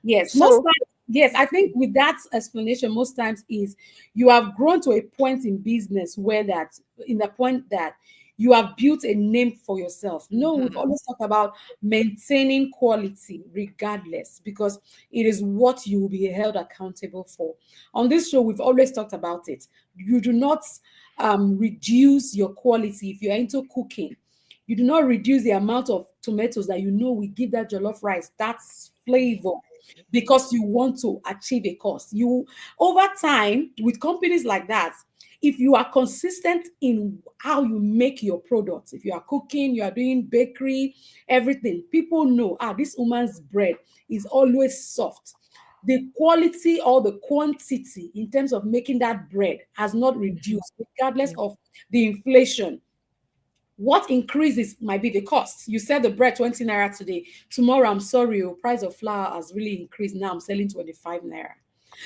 Yes, most So times, yes, I think with that explanation, most times is you have grown to a point in business where that, in the point that you have built a name for yourself. No, we've mhm, always talked about maintaining quality regardless, because it is what you will be held accountable for. On this show, we've always talked about it. You do not reduce your quality if you're into cooking. You do not reduce the amount of tomatoes that we give that jollof rice that's flavor because you want to achieve a cost. You over time with companies like that, if you are consistent in how you make your products, if you are cooking, you are doing bakery, everything, people know, this woman's bread is always soft. The quality or the quantity in terms of making that bread has not mhm, reduced, regardless yeah. of the inflation. What increases might be the cost. You said the bread 20 naira today. Tomorrow, I'm sorry, price of flour has really increased. Now I'm selling 25 naira.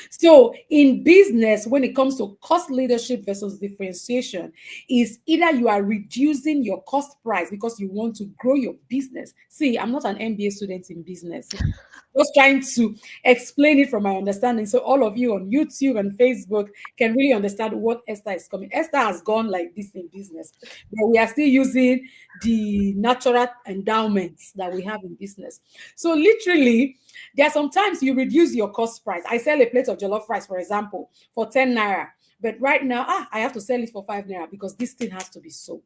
So in business, when it comes to cost leadership versus differentiation, is either you are reducing your cost price because you want to grow your business. See, I'm not an MBA student in business. Just trying to explain it from my understanding. So all of you on YouTube and Facebook can really understand what Esther is coming. Esther has gone like this in business, but we are still using the natural endowments that we have in business. So literally, there are sometimes you reduce your cost price. I sell a plate of jollof rice, for example, for 10 naira. But right now, I have to sell it for 5 naira because this thing has to be sold.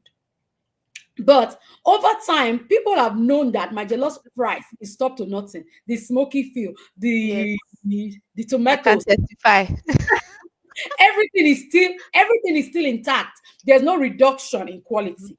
But over time, people have known that my jollof rice is top to nothing. The smoky feel, Yes, the I can tomatoes, testify. everything is still intact. There's no reduction in quality.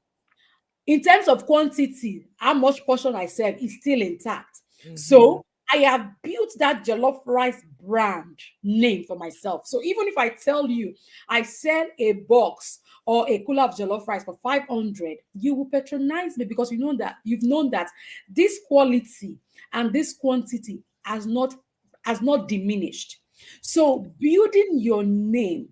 In terms of quantity, how much portion I serve is still intact. Mhm. So I have built that jollof rice brand name for myself. So even if I tell you I sell a box or a cooler of jollof rice for 500, you will patronize me because you know that you've known that this quality and this quantity has not diminished. So building your name,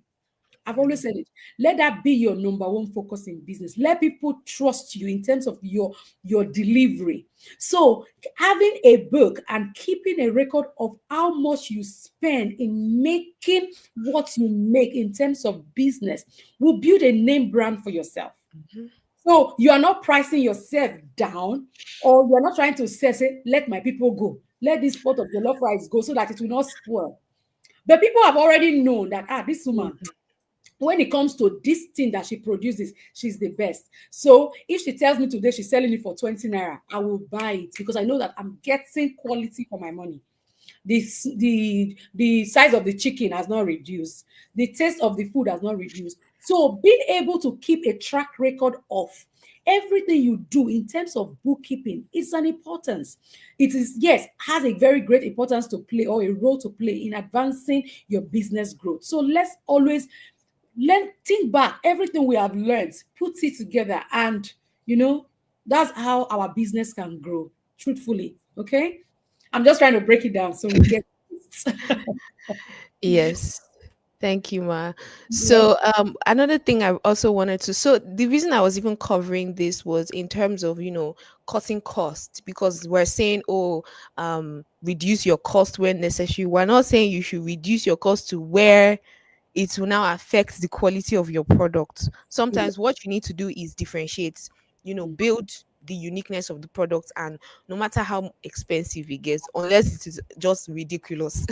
I've always said it. Let that be your number one focus in business. Let people trust you in terms of your delivery. So having a book and keeping a record of how much you spend in making what you make in terms of business will build a name brand for yourself. Mhm. So you are not pricing yourself down, or you are not trying to say, let my people go. Let this pot of jollof rice go so that it will not spoil. But people have already known that this woman, Mhm. when it comes to this thing that she produces, she's the best. So if she tells me today she's selling it for 20 naira, I will buy it because I know that I'm getting quality for my money. The size of the chicken has not reduced. The taste of the food has not reduced. So being able to keep a track record of everything you do in terms of bookkeeping is an importance. It is, yes, has a very great importance to play, or a role to play in advancing your business growth. So let's always think back everything we have learned, put it together, and you know that's how our business can grow. Truthfully, okay. I'm just trying to break it down so we get it. Yes. Thank you, Ma. Well, So, another thing I also wanted to, so the reason I was even covering this was in terms of, cutting costs, because we're saying, oh, reduce your cost when necessary. We're not saying you should reduce your cost to where it will now affect the quality of your product. yeah. Sometimes what you need to do is differentiate, build the uniqueness of the product, and no matter how expensive it gets, unless it is just ridiculous,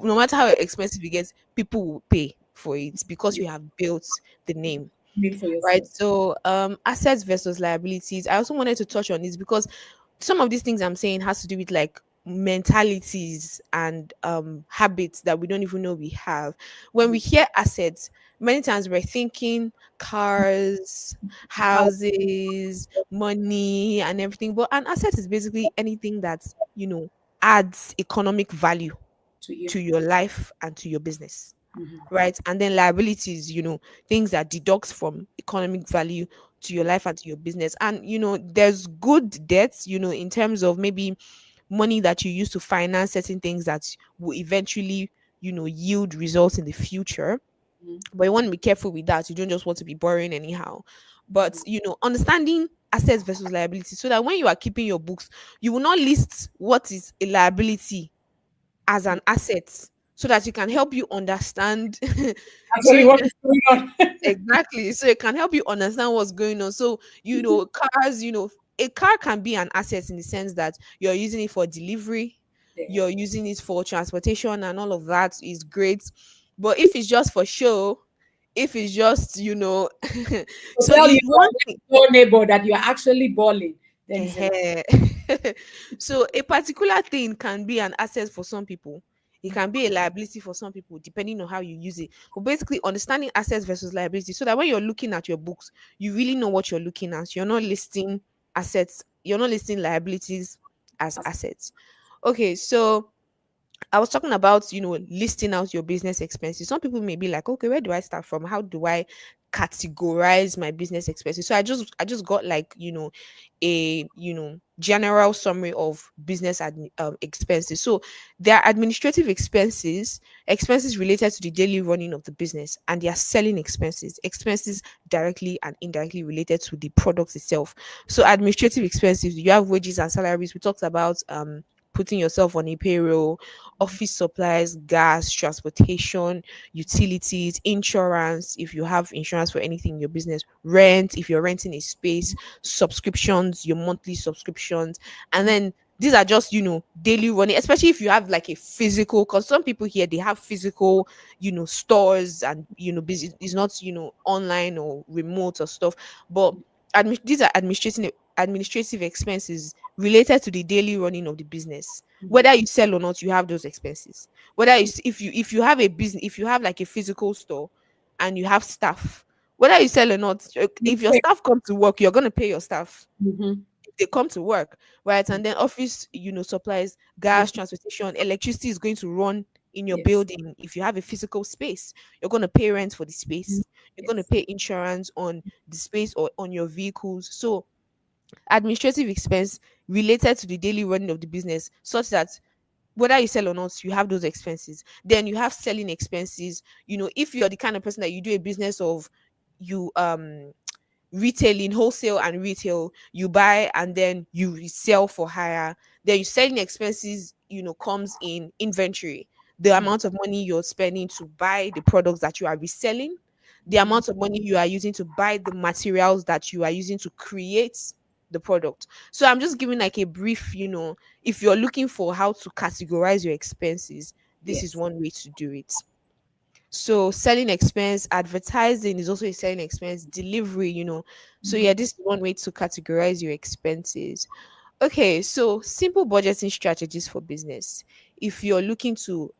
no matter how expensive it gets, people will pay for it because you have built the name. Name for Right. yourself. So assets versus liabilities. I also wanted to touch on this because some of these things I'm saying has to do with like mentalities and habits that we don't even know we have. When we hear assets, many times we're thinking cars, How houses, money, and everything. But an asset is basically anything that, adds economic value to you. to your life and to your business, Mhm. right? And then liabilities, things that deduct from economic value to your life and to your business. And there's good debts, in terms of maybe money that you use to finance certain things that will eventually, yield results in the future. Mhm. But you want to be careful with that. You don't just want to be borrowing anyhow. But understanding assets versus liability, so that when you are keeping your books, you will not list what is a liability as an asset, so that it can help you understand. so Actually, what is going on? exactly, so it can help you understand what's going on. So cars, a car can be an asset in the sense that you're using it for delivery, Yeah. you're using it for transportation, and all of that is great. But if it's just for show, if it's just To so tell you the your one next door neighbor that you are actually balling, then it's a lie. Ehen. So a particular thing can be an asset for some people. It can be a liability for some people, depending on how you use it. But basically, understanding assets versus liability, so that when you're looking at your books, you really know what you're looking at. You're not listing assets. You're not listing liabilities as assets. Okay, so I was talking about, listing out your business expenses. Some people may be like, okay, where do I start from? How do I categorize my business expenses? So I just got like, a, general summary of business expenses. So there are administrative expenses, expenses related to the daily running of the business, and there are selling expenses, expenses directly and indirectly related to the product itself. So administrative expenses, you have wages and salaries. We talked about putting yourself on a payroll, office supplies, gas, transportation, utilities, insurance, if you have insurance for anything in your business, rent, if you're renting a space, subscriptions, your monthly subscriptions, and then these are just, daily running, especially if you have like a physical, because some people here they have physical, stores, and business is not, online or remote or stuff. But these are administrative expenses related to the daily running of the business. Whether you sell or not, you have those expenses. Whether if you have a business, if you have like a physical store and you have staff, whether you sell or not, You if your pay. staff come to work, you're gonna pay your staff. Mhm. they come to work, right? And then office, supplies, Yeah. gas, transportation, electricity is going to run in your Yes. building. If you have a physical space, you're going to pay rent for the Mhm. space. You're going to Yes. pay insurance on the space or on your vehicles. So administrative expense related to the daily running of the business, such that whether you sell or not, you have those expenses. Then you have selling expenses. If you're the kind of person that you do a business of, you retailing, wholesale and retail, you buy and then you resell for higher. Then your selling expenses, comes in inventory, the amount of money you're spending to buy the products that you are reselling, the Mhm. amount of money you are using to buy the materials that you are using to create the product. So I'm just giving like a brief, if you're looking for how to categorize your expenses, this is Yes. one way to do it. So selling expense, advertising is also a selling expense, delivery, So Mhm. yeah, this is one way to categorize your expenses. Okay, so simple budgeting strategies for business. If you're looking to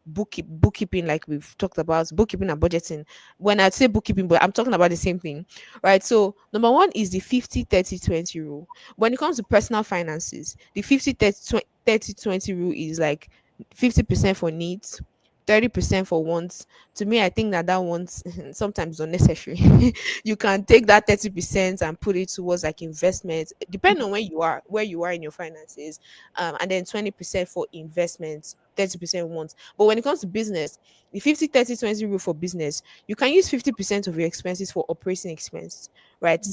bookkeeping, like we've talked about, bookkeeping and budgeting. When I say bookkeeping, but I'm talking about the same thing, right? So number one is the 50-30-20 rule. When it comes to personal finances, the 50-30-20 rule is like 50% for needs, 30% for wants. To me, I think that wants sometimes unnecessary. You can take that 30% and put it towards like investments, depending on where you are in your finances, and then 20% for investments, 30% wants. But when it comes to business, the 50-30-20 rule for business, you can use 50% of your expenses for operating expense, right?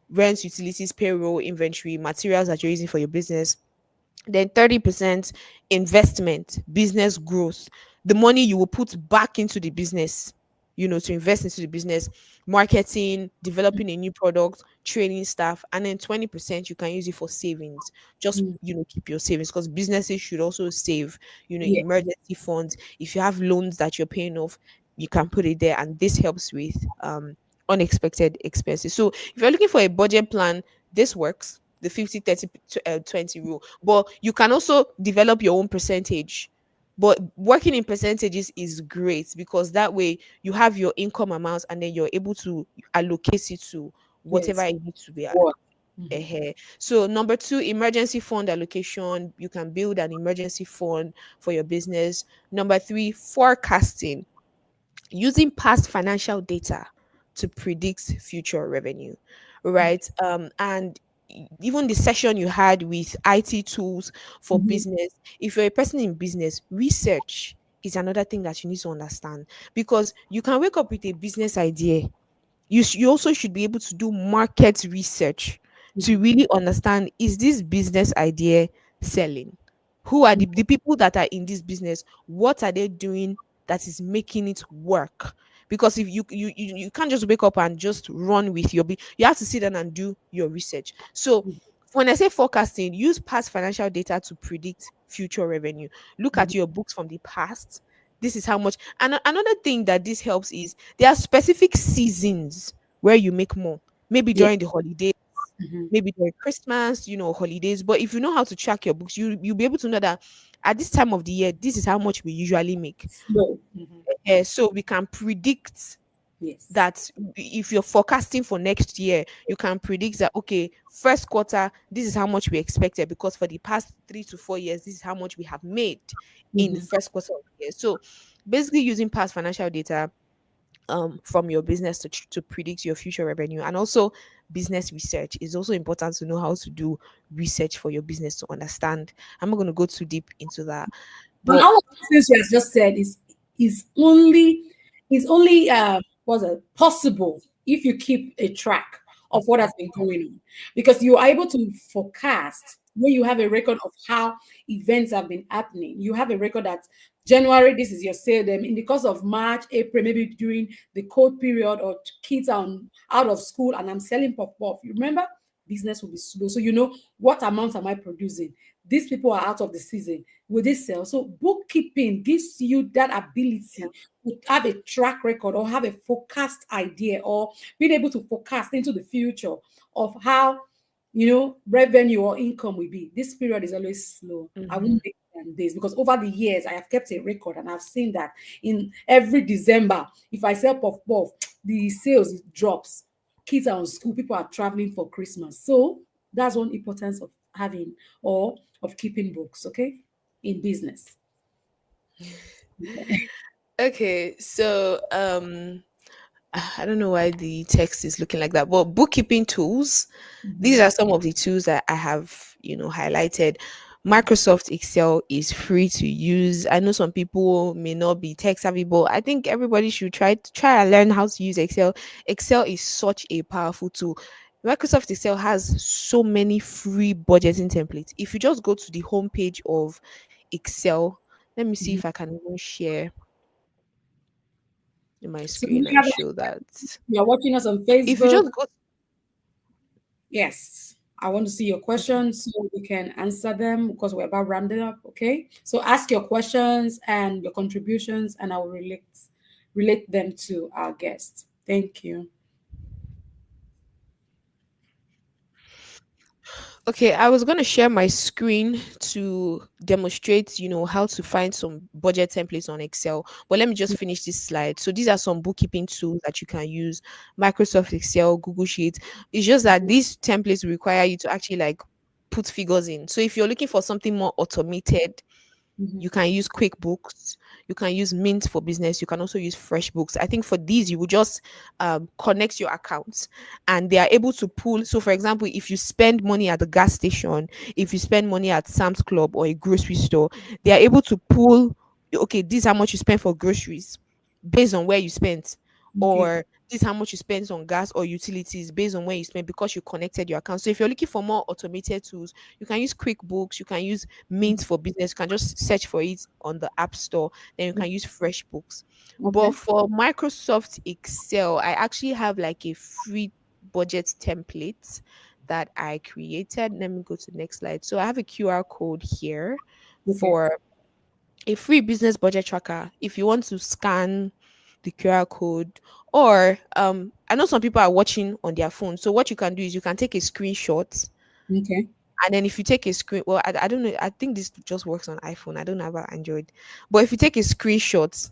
Rent, utilities, payroll, inventory, materials that you're using for your business. Then 30% investment, business growth, the money you will put back into the business, to invest into the business, marketing, developing a new product, training staff. And then 20% you can use it for savings. Just, Mhm. keep your savings, because businesses should also save, Yeah. emergency funds. If you have loans that you're paying off, you can put it there, and this helps with unexpected expenses. So if you're looking for a budget plan, this works, the 50-30-20 rule. But you can also develop your own percentage. But working in percentages is great, because that way you have your income amounts and then you're able to allocate it to whatever Yes. it needs to be. What? Mhm. So number two, emergency fund allocation. You can build an emergency fund for your business. Number three, forecasting, using past financial data to predict future revenue, right? And even the session you had with IT tools for Mhm. business, if you're a person in business, research is another thing that you need to understand, because you can wake up with a business idea. You also should be able to do market research to Mhm. really understand, is this business idea selling? Who are the people that are in this business? What are they doing that is making it work? Because if you can't just wake up and just run with you have to sit down and do your research. So when I say forecasting, use past financial data to predict future revenue. Look at Mhm. your books from the past. This is how much. And another thing that this helps is, there are specific seasons where you make more. Maybe Yeah. during the holiday, Mhm. maybe during Christmas, holidays. But if you know how to track your books, you'll be able to know that at this time of the year, this is how much we usually make. Slow. Mhm. So we can predict Yes. that. If you're forecasting for next year, you can predict that, okay, first quarter, this is how much we expected, because for the past 3 to 4 years, this is how much we have made in the Mhm. first quarter of the year. So basically using past financial data from your business to predict your future revenue. And also business research is also important, to know how to do research for your business to understand. I'm not going to go too deep into that, And but all of the things you have just said is only what's it possible if you keep a track of what has been going on, because you are able to forecast when you have a record of how events have been happening. You have a record that January, this is your sale. Then in the course of March, April, maybe during the cold period, or kids are out of school and I'm selling pop puff. You remember, business will be slow. So you know what amount am I producing? These people are out of the season. Will they sell? So bookkeeping gives you that ability to have a track record or have a forecast idea, or being able to forecast into the future of how revenue or income will be. This period is always slow. I Mhm. won't make it than this, because over the years I have kept a record and I've seen that in every December, if I sell puff puff, the sales drops. Kids are on school, people are traveling for Christmas. So That's one importance of having or of keeping books, okay, in business. Okay, so I don't know why the text is looking like that, but bookkeeping tools, these are some of the tools that I have, highlighted. Microsoft Excel is free to use. I know some people may not be tech savvy, but I think everybody should try and learn how to use Excel. Excel is such a powerful tool. Microsoft Excel has so many free budgeting templates. If you just go to the homepage of Excel, let me see Mhm. if I can even share my So do screen we and have show any that. questions? You're watching us on If you Facebook. just go, Yes. I want to see your okay, questions so we can answer them because we're about rounding up. Okay. So ask your questions and your contributions, and I will relate them to our guest. Thank you. okay, I was going to share my screen to demonstrate, how to find some budget templates on Excel. But let me just finish this slide. So these are some bookkeeping tools that you can use: Microsoft Excel, Google Sheets. It's just that these templates require you to actually like put figures in. So if you're looking for something more automated, Mhm. you can use QuickBooks, you can use Mint for business, you can also use FreshBooks. I think for these, you will just connect your accounts and they are able to pull. So, for example, if you spend money at the gas station, if you spend money at Sam's Club or a grocery store, they are able to pull, okay, this is how much you spend for groceries based on where you spent, Okay. or this is how much you spent on gas or utilities based on where you spent because you connected your account. So, if you're looking for more automated tools, you can use QuickBooks, you can use Mint for business. You can just search for it on the App Store. Then you can use FreshBooks. But Okay. for Microsoft Excel, I actually have like a free budget template that I created. Let me go to the next slide. So I have a QR code here Okay. for a free business budget tracker. If you want to scan the QR code, or I know some people are watching on their phone. So what you can do is you can take a screenshot, Okay. and then if you take a screen, well, I don't know. I think this just works on iPhone. I don't know about Android. But if you take a screenshot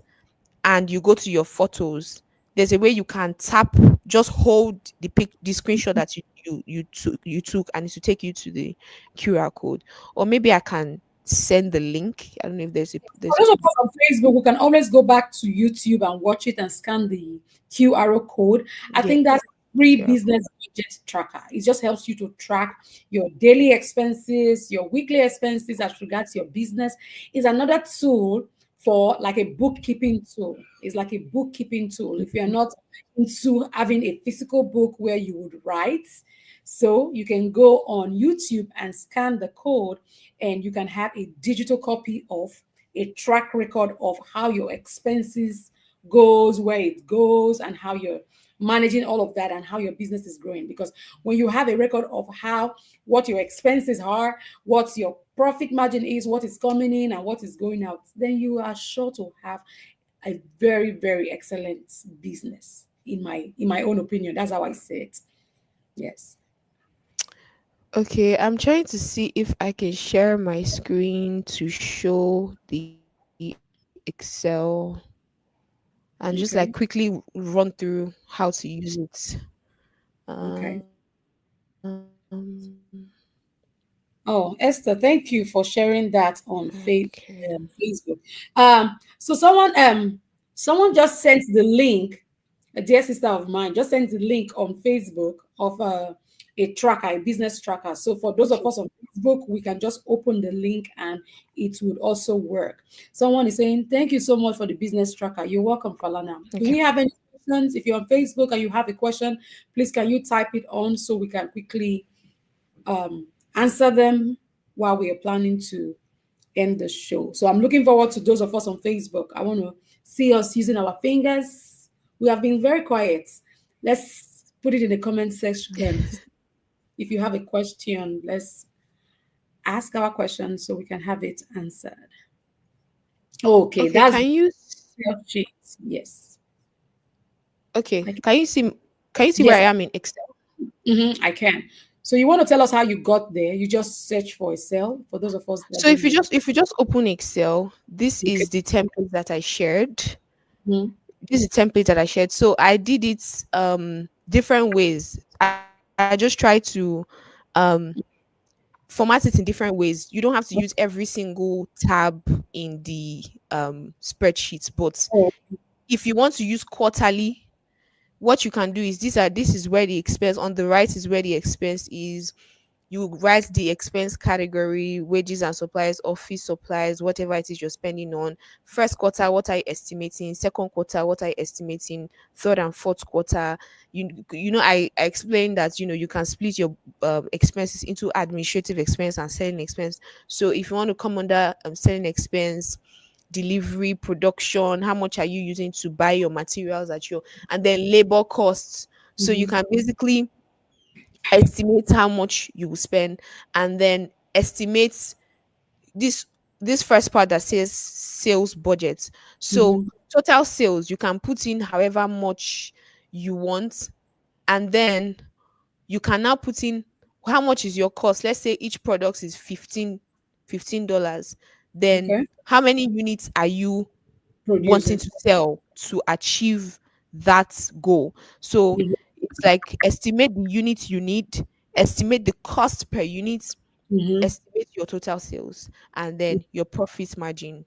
and you go to your photos, there's a way you can tap, just hold the screenshot that you took, and it will take you to the QR code. Or maybe I can send the link. I don't know if For there's those of us on Facebook, we can always go back to YouTube and watch it and scan the QR code. I yeah, think that's the free QR code. business budget tracker. It just helps you to track your daily expenses, your weekly expenses as regards your business. Is another tool for like a bookkeeping tool. It's like a bookkeeping tool. If you're not into having a physical book where you would write, so you can go on YouTube and scan the code, and you can have a digital copy of a track record of how your expenses goes, where it goes, and how you're managing all of that and how your business is growing. Because when you have a record of how what your expenses are, what your profit margin is, what is coming in and what is going out, then you are sure to have a very, very excellent business. In my own opinion, that's how I say it. Yes. Okay, I'm trying to see if I can share my screen to show the Excel and just like quickly Okay. run through how to use it. Okay. Um, Oh, Esther, thank you for sharing that on okay. Facebook. So someone just sent the link. A dear sister of mine just sent the link on Facebook of a tracker, a business tracker. So for those of us on Facebook, we can just open the link and it would also work. Someone is saying, "Thank you so much for the business tracker." You're welcome, Falana. Do Okay. we have any questions? If you're on Facebook and you have a question, please can you type it on so we can quickly um, answer them while we are planning to end the show. So I'm looking forward to those of us on Facebook. I want to see us using our fingers. We have been very quiet. Let's put it in the comment section. If you have a question, let's ask our question so we can have it answered. Okay, Okay, that's can you Excel sheet. Yes. okay, I, can you see where yes, I am in Excel? I can. So you want to tell us how you got there? You just search for Excel for those of us that So don't know. if you just open Excel, this Okay. is the template that I shared. Mhm. This is the template that I shared. So I did it different ways. I just tried to um format it in different ways. You don't have to use every single tab in the spreadsheet, but Oh, if you want to use quarterly, what you can do is this is where the expense on the right is where the expense is. You write the expense category, wages and supplies, office supplies, whatever it is you're spending on. First quarter, what are you estimating? Second quarter, what are you estimating? Third and fourth quarter. I explained that you can split your expenses into administrative expense and selling expense. So if you want to come under selling expense, delivery, production, how much are you using to buy your materials at your, and then labor costs. So you mhm, can basically estimate how much you will spend, and then estimate this this first part that says sales budget. So mhm. total sales, you can put in however much you want, and then you can now put in how much is your cost. Let's say each product is $15. Then Okay. how many units are you wanting Producing. to sell to achieve that goal? So Mhm, it's like estimate the units you need, estimate the cost per unit, mhm. estimate your total sales, and then your profit margin.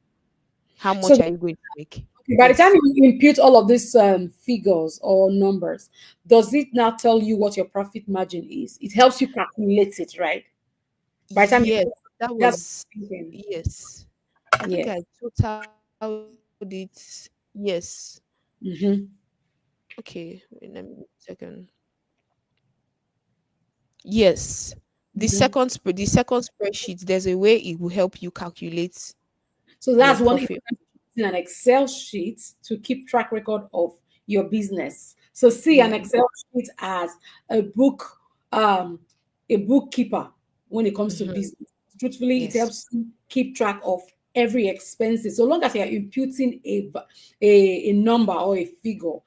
How So much are you going to make? by the time Yes. you input all of these figures or numbers, does it now tell you what your profit margin is? It helps you calculate it, right? By the time you, Yes, that that's was, what I'm thinking. yes. I think Yes. I totaled it. Yes. Mm-hmm. Okay, wait, let me second. Yes. Mm-hmm. The second spreadsheet, there's a way it will help you calculate So your that's one profit. important in an Excel sheet to keep track record of your business. So see an Yeah. Excel sheet as a book, um, a bookkeeper when it comes to Hmm. business. Truthfully, it Yes. helps you keep track of every expenses. So long as you are imputing a number or a figure,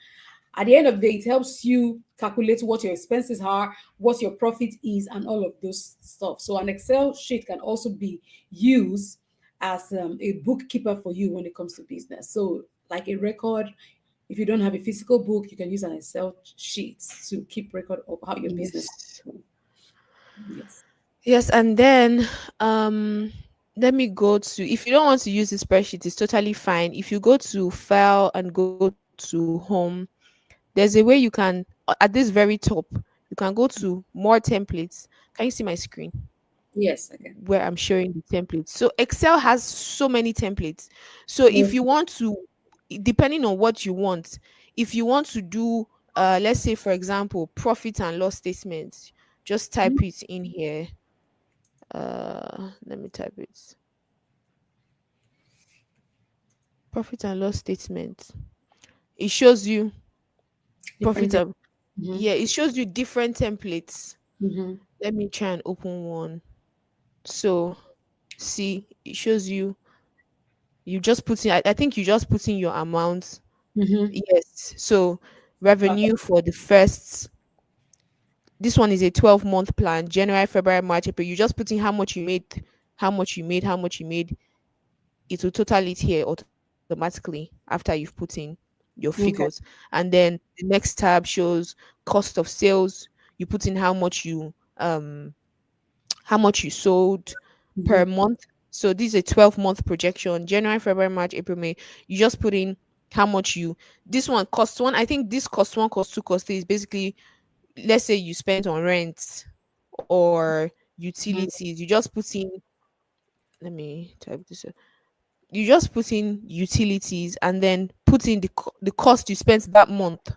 at the end of the day, it helps you calculate what your expenses are, what your profit is, and all of those stuff. So an Excel sheet can also be used as a bookkeeper for you when it comes to business. So like a record, if you don't have a physical book, you can use an Excel sheet to keep record of how your business. Yes. Yes. Yes, and then um let me go to, if you don't want to use the spreadsheet, it's totally fine. If you go to file and go to home, there's a way you can at this very top, you can go to more templates. Can you see my screen Yes, again. where I'm showing the templates? So Excel has so many templates. So if you want to, depending on what you want, if you want to do let's say for example profit and loss statements, just type it in here. Let me type it. Profit and loss statement. It shows you Different. profit and, Mm-hmm. yeah, it shows you different templates. Mm-hmm. Let me try and open one. So see, it shows you, you just put in, I think you just put in your amount. Mm-hmm. Yes. So revenue for the first, this one is a 12-month plan, January, February, March, April. You just put in how much you made, how much you made, how much you made. It will total it here automatically after you've put in your figures. Okay. And then the next tab shows cost of sales. You put in how much you sold per Mm-hmm. month. So this is a 12-month projection, January, February, March, April, May. You just put in how much you, this one cost one. I think this cost one, cost two, cost three is basically, let's say you spent on rent or utilities. You just put in, let me type this, you just put in utilities and then put in the cost you spent that month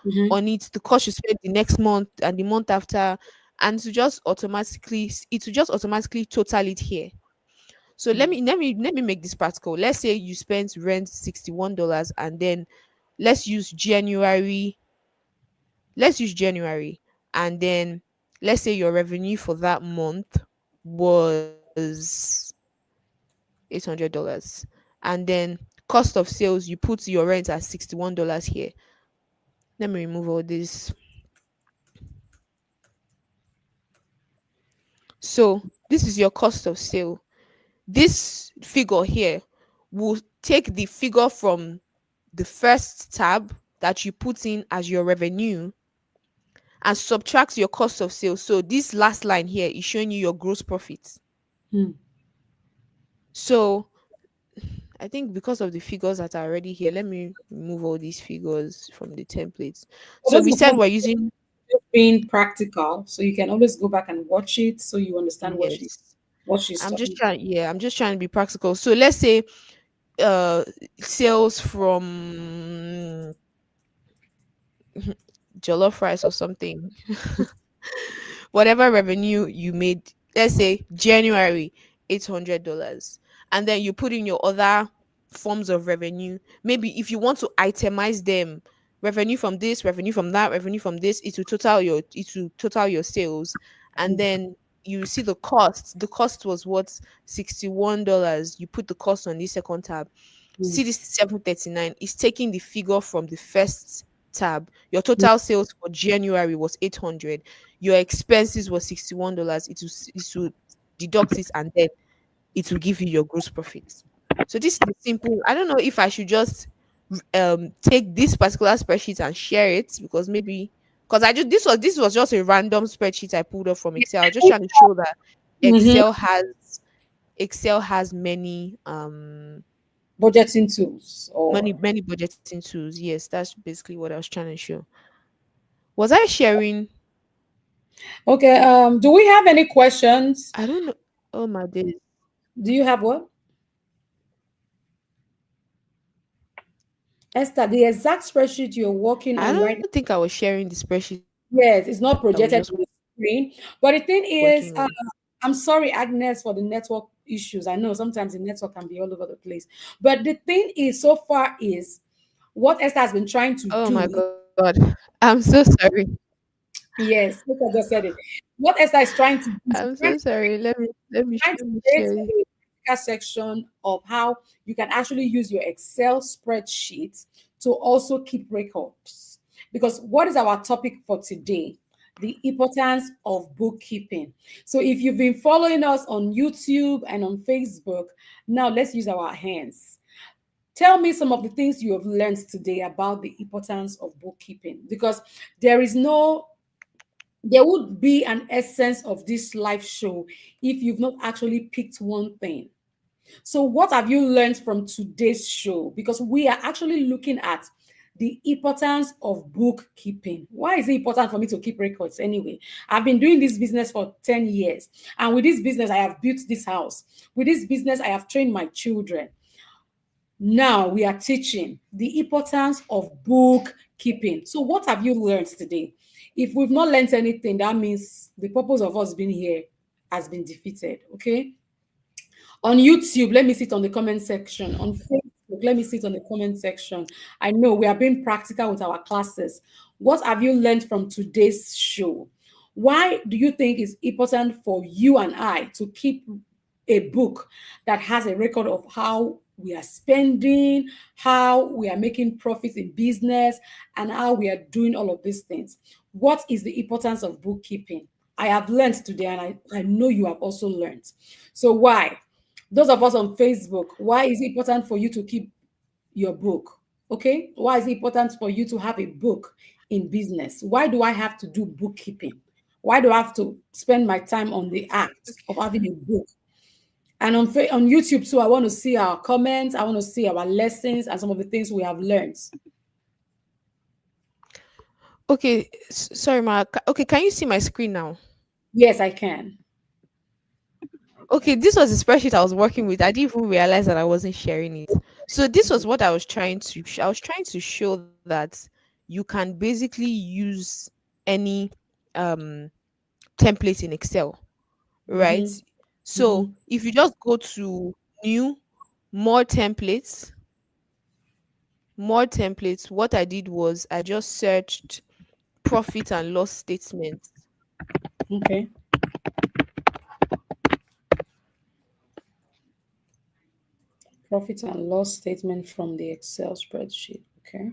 Mm-hmm. on it, the cost you spent the next month and the month after, and it will just automatically total it here. So let me make this practical. Let's say you spent rent $61, and then let's use January, let's use January, and then let's say your revenue for that month was $800, and then cost of sales, you put your rent at $61 here. Let me remove all this. So this is your cost of sale. This figure here will take the figure from the first tab that you put in as your revenue, and subtract your cost of sales. So this last line here is showing you your gross profit. Hmm. So I think because of the figures that are already here, let me remove all these figures from the templates. For So those we of said us we're using, being practical, so you can always go back and watch it so you understand yes. what she's talking. I'm just trying to be practical. So let's say uh sales from jollof rice or something, whatever revenue you made, let's say January, $800, and then you put in your other forms of revenue. Maybe if you want to itemize them, revenue from this, revenue from that, revenue from this, it will total your sales, and Mm, then you see the cost. The cost was what, $61. You put the cost on the second tab. mm, See this 739 is taking the figure from the first tab. Your mm, total sales for January was 800. Your expenses was $61. It will deduct it, and then it will give you your gross profit. So this is simple. I don't know if I should just take this particular spreadsheet and share it, because maybe, because I just this was just a random spreadsheet I pulled up from Excel. I was just trying to show that mhm. Excel has Excel has Budgeting tools or many budgeting tools. Yes, that's basically what I was trying to show. Was I sharing? okay. Do we have any questions? I don't know. Oh my days. Do you have what? Esther, the exact spreadsheet you're working I on don't right think I was sharing the spreadsheet Yes, it's that not we just projected to the screen. But the thing working is, on. I'm sorry, Agnes, for the network issues. I know sometimes the network can be all over the place. But the thing is, so far, is what Esther has been trying to Oh my do. god. I'm so sorry. Yes, Esther just said it. What Esther is trying to do is I'm so sorry. trying to Let me create share it. a practical section of how you can actually use your Excel spreadsheet to also keep records. Because what is our topic for today? The importance of bookkeeping. So if you've been following us on YouTube and on Facebook, now let's use our hands. Tell me some of the things you have learned today about the importance of bookkeeping, because there is no there would be an essence of this live show if you've not actually picked one thing. So, what have you learned from today's show? Because we are actually looking at the importance of bookkeeping. Why is it important for me to keep records anyway? I've been doing this business for 10 years. And with this business, I have built this house. With this business, I have trained my children. Now we are teaching the importance of bookkeeping. So, what have you learned today? If we've not learned anything, that means the purpose of us being here has been defeated. Okay. On YouTube, let me sit on the comment section. On Facebook, let me sit on the comment section. I know we are being practical with our classes. What have you learned from today's show? Why do you think it's important for you and I to keep a book that has a record of how we are spending, how we are making profits in business, and how we are doing all of these things? What is the importance of bookkeeping? I have learned today, and I know you have also learned. So, why? Those of us on Facebook, why is it important for you to keep your book? Okay. Why is it important for you to have a book in business? Why do I have to do bookkeeping? Why do I have to spend my time on the act of having a book? And on YouTube too, I want to see our comments. I want to see our lessons and some of the things we have learned. Okay, sorry, Ma. Okay, can you see my screen now? Yes, I can. Okay, this was the spreadsheet I was working with. I didn't even realize that I wasn't sharing it. So this was what I was trying to. I was trying to show that you can basically use any um template in Excel, right? Mm-hmm. So Mm-hmm. if you just go to new, more templates, what I did was I just searched profit and loss statements. Okay. Profit and loss statement from the Excel spreadsheet. Okay.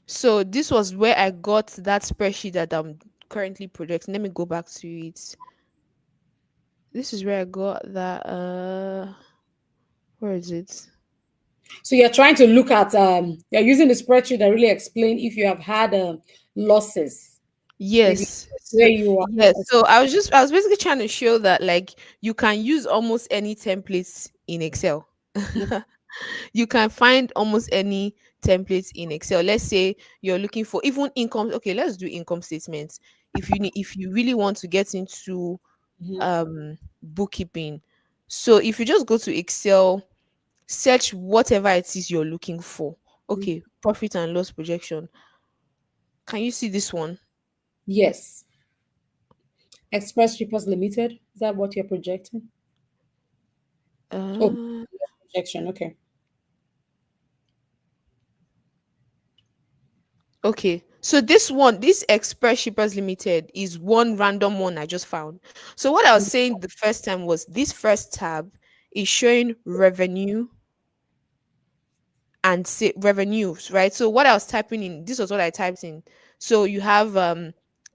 So this was where I got that spreadsheet that I'm currently projecting. Let me go back to it. This is where I got that. Where is it? So you're trying to look at you're using the spreadsheet that really explain if you have had losses. Maybe Yes. where So you are. yes. So I was basically trying to show that like you can use almost any templates in Excel. You can find almost any templates in Excel. Let's say you're looking for even income. Okay, let's do income statements. If you really want to get into Mhm. bookkeeping, so if you just go to Excel, search whatever it is you're looking for. Okay, profit and loss projection. Can you see this one? Yes. Express Shippers Limited. Is that what you're projecting? Oh, Uh, projection. Okay. okay. So this one, this Express Shippers Limited is one random one I just found. So what I was saying the first time was this first tab is showing revenue and say revenues, right? So what I was typing in, this was what I typed in. So you have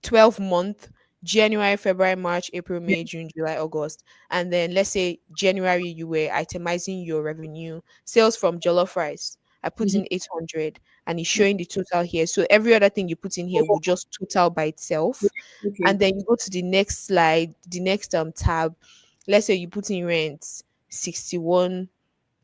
12-month, January, February, March, April, Yeah. May, June, July, August. And then let's say January you were itemizing your revenue, sales from jollof rice. I put Mhm. in 800 and it's showing the total here. So every other thing you put in here will just total by Yeah. itself. Okay. And then you go to the next slide, the next tab. Let's say you put in rent 61,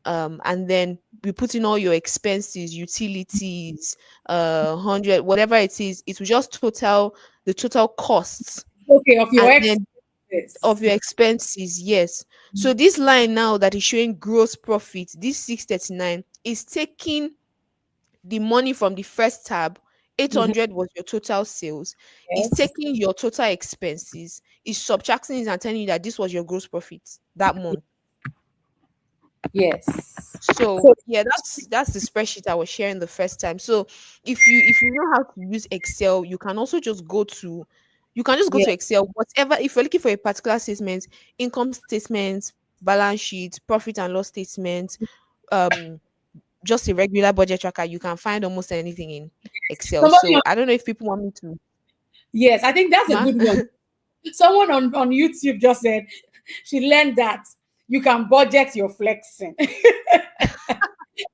and then we put in all your expenses, utilities, 100, whatever it is, it will just total the total costs Okay, of your and then expenses. of your expenses. Yes. So this line now that is showing gross profit, this 639 is taking the money from the first tab. Mhm. 800 was your total sales. Is Yes. taking your total expenses, is subtracting it and telling you that this was your gross profit that month. Yes. So So yeah, that's the spreadsheet I was sharing the first time. So if you know how to use Excel, you can also just go to yeah. Excel, whatever. If you're looking for a particular statement, income statement, balance sheet, profit and loss statement, um just a regular budget tracker, you can find almost anything in Excel. Somebody So on, I don't know if people want me to yes, I think that's a ma good one. Someone on YouTube just said she learned that you can budget your flexing.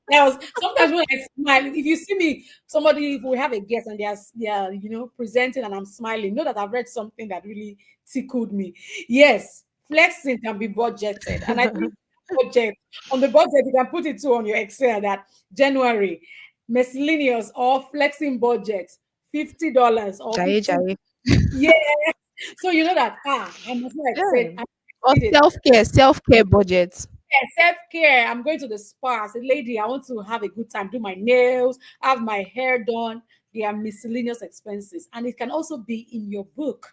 That was sometimes when I smile. If you see me, somebody, if we have a guest and they are presenting and I'm smiling, know that I've read something that really tickled me. Yes, flexing can be budgeted, and I think budget on the budget you can put it too on your Excel that January miscellaneous or flexing budget $50 or Jaye 50. Jaye. Yeah, so you know that I must not Yeah. exceed. I Or exceeded. self-care budget. Yeah, self-care. I'm going to the spa. I said, lady, I want to have a good time, do my nails, have my hair done. There are miscellaneous expenses. And it can also be in your book.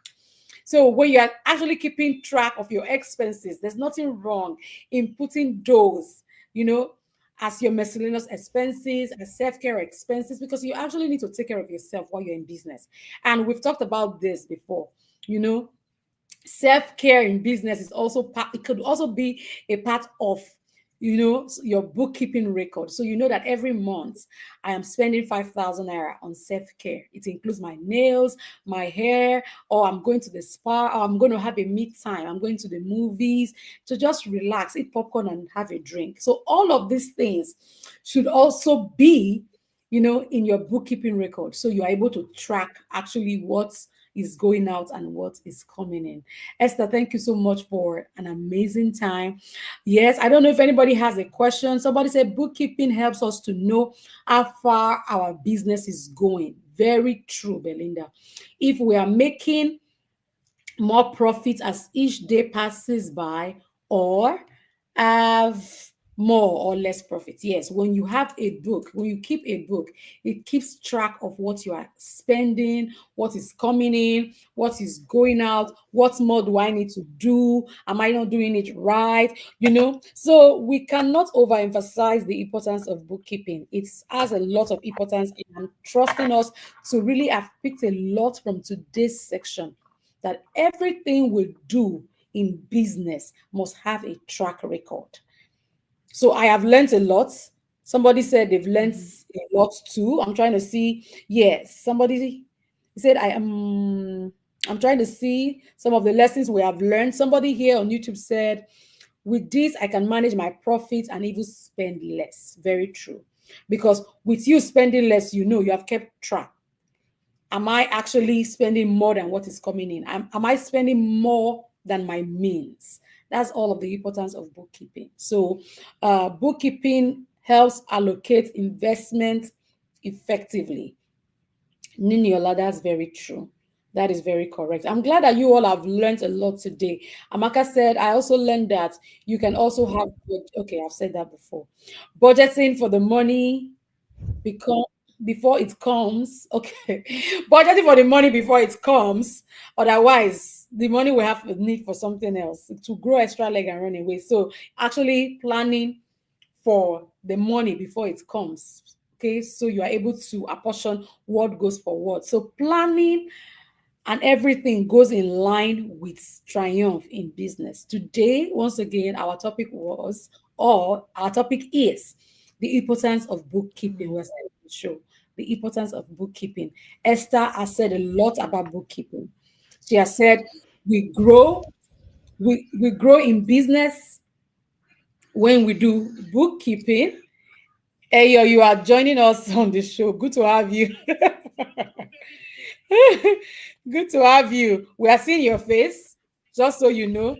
So when you are actually keeping track of your expenses, there's nothing wrong in putting those, you know, as your miscellaneous expenses, as self-care expenses, because you actually need to take care of yourself while you're in business. And we've talked about this before, you know, self-care in business is also part, it could also be a part of your bookkeeping record, so you know that every month I am spending 5,000 naira on self-care. It includes my nails, my hair, or I'm going to the spa, or I'm going to have a meet time, I'm going to the movies to just relax, eat popcorn and have a drink. So all of these things should also be in your bookkeeping record, so you are able to track actually what is going out and what is coming in. Esther, thank you so much for an amazing time. Yes, I don't know if anybody has a question. Somebody said bookkeeping helps us to know how far our business is going. Very true, Belinda. If we are making more profit as each day passes by, or have more or less profit. Yes, when you have a book, when you keep a book, it keeps track of what you are spending, what is coming in, what is going out, what more do I need to do? Am I not doing it right? So we cannot overemphasize the importance of bookkeeping. It has a lot of importance, and I'm trusting us to really have picked a lot from today's section, that everything we do in business must have a track record. So I have learned a lot. Somebody said they've learned Mhm. a lot too. I'm trying to see. Yes, somebody said I am. I'm trying to see some of the lessons we have learned. Somebody here on YouTube said, with this, I can manage my profits and even spend less. Very true. Because with you spending less, you have kept track Am I actually spending more than what is coming in? Am I spending more than my means? That's all of the importance of bookkeeping. So, bookkeeping helps allocate investment effectively. Niniola, that's very true. That is very correct. I'm glad that you all have learned a lot today. Amaka said, I also learned that you can also have, okay, I've said that before. Budgeting for the money become before it comes. Okay. Budgeting for the money before it comes. Otherwise, the money will have to need for something else to grow extra leg and run away. So actually planning for the money before it comes. Okay, so you are able to apportion what goes for what. So planning and everything goes in line with triumph in business. Today, once again, our topic was, or our topic is, the importance of bookkeeping. We're starting the show. The importance of bookkeeping. Esther has said a lot about bookkeeping. She has said we grow, we grow in business when we do bookkeeping. Hey, you are joining us on the show. Good to have you. Good to have you. We are seeing your face, just so you know.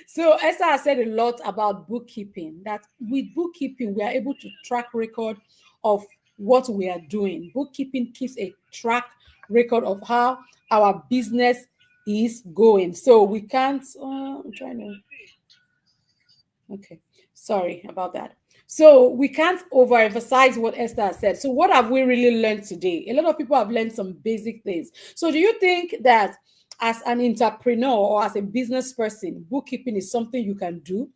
So Esther has said a lot about bookkeeping. That with bookkeeping, we are able to track record of what we are doing. Bookkeeping keeps a track record of how our business is going. So we can't. I'm trying to. Okay, sorry about that. So we can't overemphasize what Esther has said. So what have we really learned today? A lot of people have learned some basic things. So do you think that as an entrepreneur or as a business person, bookkeeping is something you can do?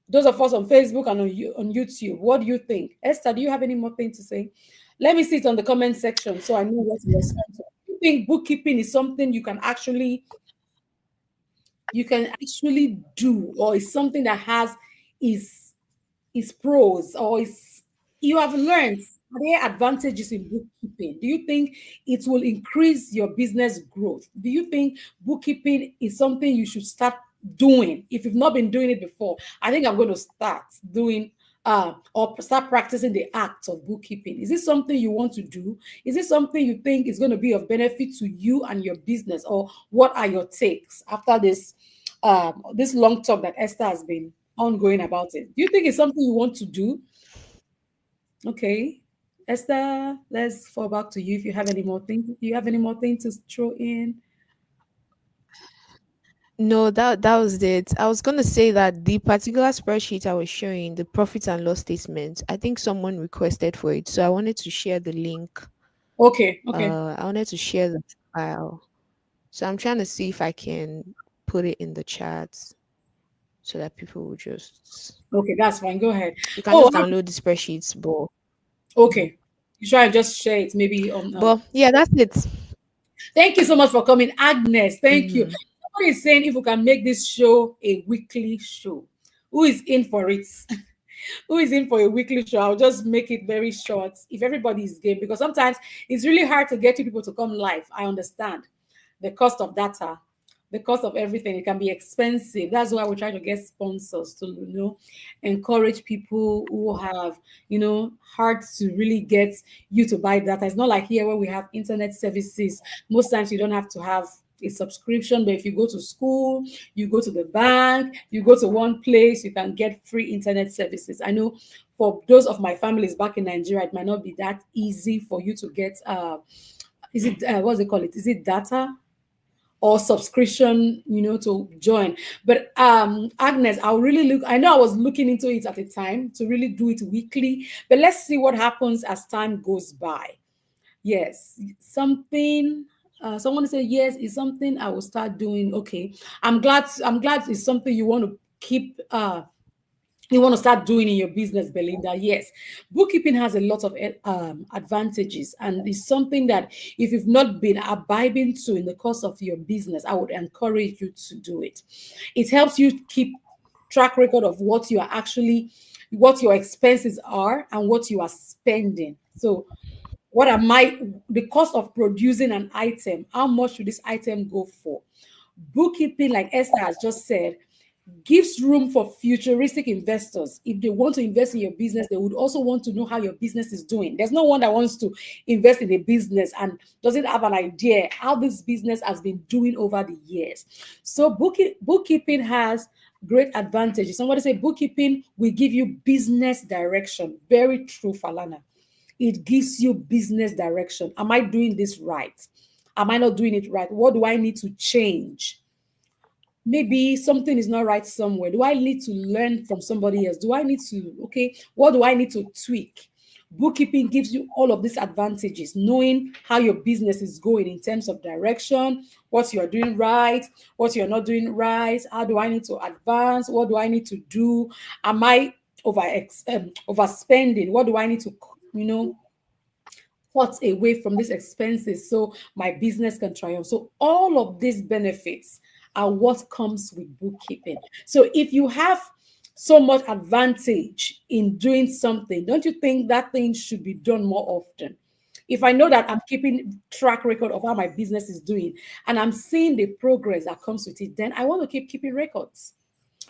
Those of us on Facebook and on YouTube, what do you think? Esther, do you have any more thing to say? Let me see it on the comment section so I know what to respond to. Do you think bookkeeping is something you can actually do, or is something that has is pros, or is you have learned, are there advantages in bookkeeping? Do you think it will increase your business growth? Do you think bookkeeping is something you should start doing if you've not been doing it before? I think I'm going to start doing or start practicing the act of bookkeeping. Is this something you want to do? Is this something you think is going to be of benefit to you and your business? Or what are your takes after this long talk that Esther has been ongoing about it? Do you think it's something you want to do? Okay. Esther, let's fall back to you if you have any more things. Do you have any more things to throw in? No, that was it. I was gonna say that the particular spreadsheet I was showing, the profit and loss statement, I think someone requested for it, so I wanted to share the link. Okay, okay, I wanted to share the file, so I'm trying to see if I can put it in the chat so that people will just okay, that's fine. Go ahead. you can Oh, just download the spreadsheets, okay. You try and just share it maybe but yeah, that's it. thank you so much for coming, Agnes. Thank you. Mm-hmm. Somebody is saying if we can make this show a weekly show. Who is in for it? Who is in for a weekly show? I'll just make it very short if everybody is game, because sometimes it's really hard to get you people to come live. I understand the cost of data, the cost of everything. It can be expensive. That's why we try to get sponsors to encourage people who have hard to really get you to buy data. It's not like here where we have internet services. Most times you don't have to have a subscription, but if you go to school, you go to the bank, you go to one place, you can get free internet services. I know for those of my families back in Nigeria, it might not be that easy for you to get is it what's it called, it is it data or subscription, to join. But Agnes, I'll really look. I know I was looking into it at the time to really do it weekly, but let's see what happens as time goes by. Yes, something. Someone said yes, it's something I will start doing. Okay, I'm glad. I'm glad it's something you want to keep. You want to start doing in your business, Belinda. Yes, bookkeeping has a lot of advantages, and it's something that if you've not been abiding to in the course of your business, I would encourage you to do it. It helps you keep track record of what your expenses are and what you are spending. So what am I the cost of producing an item? How much should this item go for? Bookkeeping, like Esther has just said, gives room for futuristic investors. If they want to invest in your business, they would also want to know how your business is doing. There's no one that wants to invest in a business and doesn't have an idea how this business has been doing over the years. So bookkeeping has great advantages. Somebody say bookkeeping will give you business direction. Very true, Falana. It gives you business direction. Am I doing this right? Am I not doing it right? What do I need to change? Maybe something is not right somewhere. Do I need to learn from somebody else? Do I need to, okay, what do I need to tweak? Bookkeeping gives you all of these advantages, knowing how your business is going in terms of direction, what you're doing right, what you're not doing right, how do I need to advance, what do I need to do, am I overspending, what do I need to, you know, cut away from these expenses so my business can triumph. So all of these benefits are what comes with bookkeeping. So if you have so much advantage in doing something, don't you think that thing should be done more often? If I know that I'm keeping track record of how my business is doing and I'm seeing the progress that comes with it, then I want to keep keeping records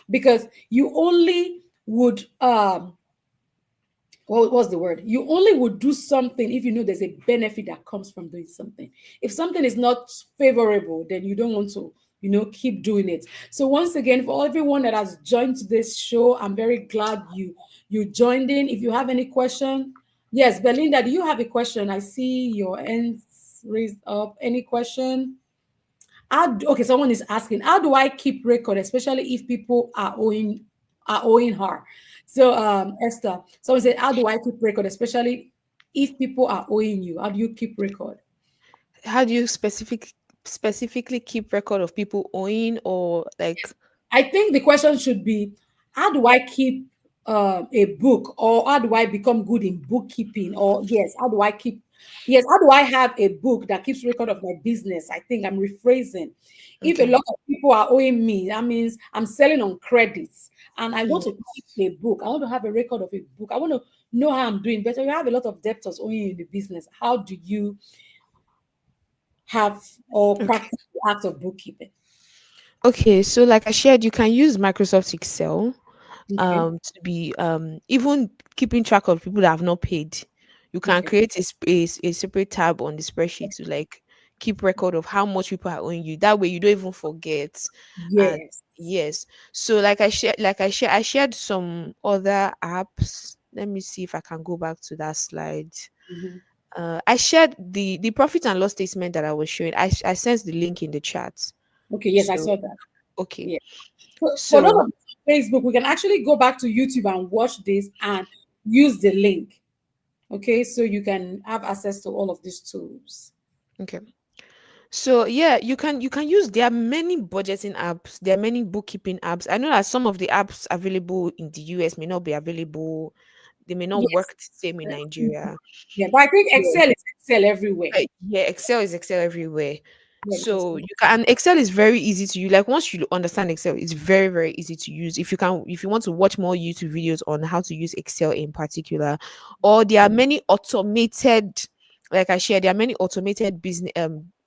because you only would what's the word? You only would do something if you know there's a benefit that comes from doing something. If something is not favorable, then you don't want to, keep doing it. So once again, for everyone that has joined this show, I'm very glad you joined in. If you have any question, yes, Belinda, do you have a question? I see your hands raised up. Any question? Okay, someone is asking, how do I keep record, especially if people are owing her? So Esther, someone said, how do I keep record, especially if people are owing you? How do you keep record? How do you specifically keep record of people owing or like? I think the question should be, how do I keep a book, or how do I become good in bookkeeping? Or yes, how do I have a book that keeps record of my business? I think I'm rephrasing. If a Okay. lot of people are owing me, that means I'm selling on credits and I want to Yes. keep a book. I want to have a record of a book. I want to know how I'm doing. But you have a lot of debtors owing you in the business. How do you have or Okay. practice the act of bookkeeping? Okay, so like I shared, you can use Microsoft Excel Okay. to be even keeping track of people that have not paid. You can Okay. create a separate tab on the spreadsheet to like keep record of how much people are owing you. That way you don't even forget. And Yes. yes, so I shared some other apps. Let me see if I can go back to that slide. Mhm. I shared the profit and loss statement that I was showing. I sent the link in the chat. Okay. Yes, I So saw that. okay. Yeah. For those So of us on Facebook, we can actually go back to YouTube and watch this and use the link. Okay, so you can have access to all of these tools. okay. So yeah, you can use, there are many budgeting apps, there are many bookkeeping apps. I know that some of the apps available in the US may not be available, they may not Yes. work the same in Nigeria. Yeah, but I think Yeah. Excel is Excel everywhere. Yeah, Excel is Excel everywhere. Yeah, because So you can, and Excel is very easy to use. Like once you understand Excel, it's very, very easy to use. If you want to watch more YouTube videos on how to use Excel in particular, or there are many automated, like I shared, there are many automated business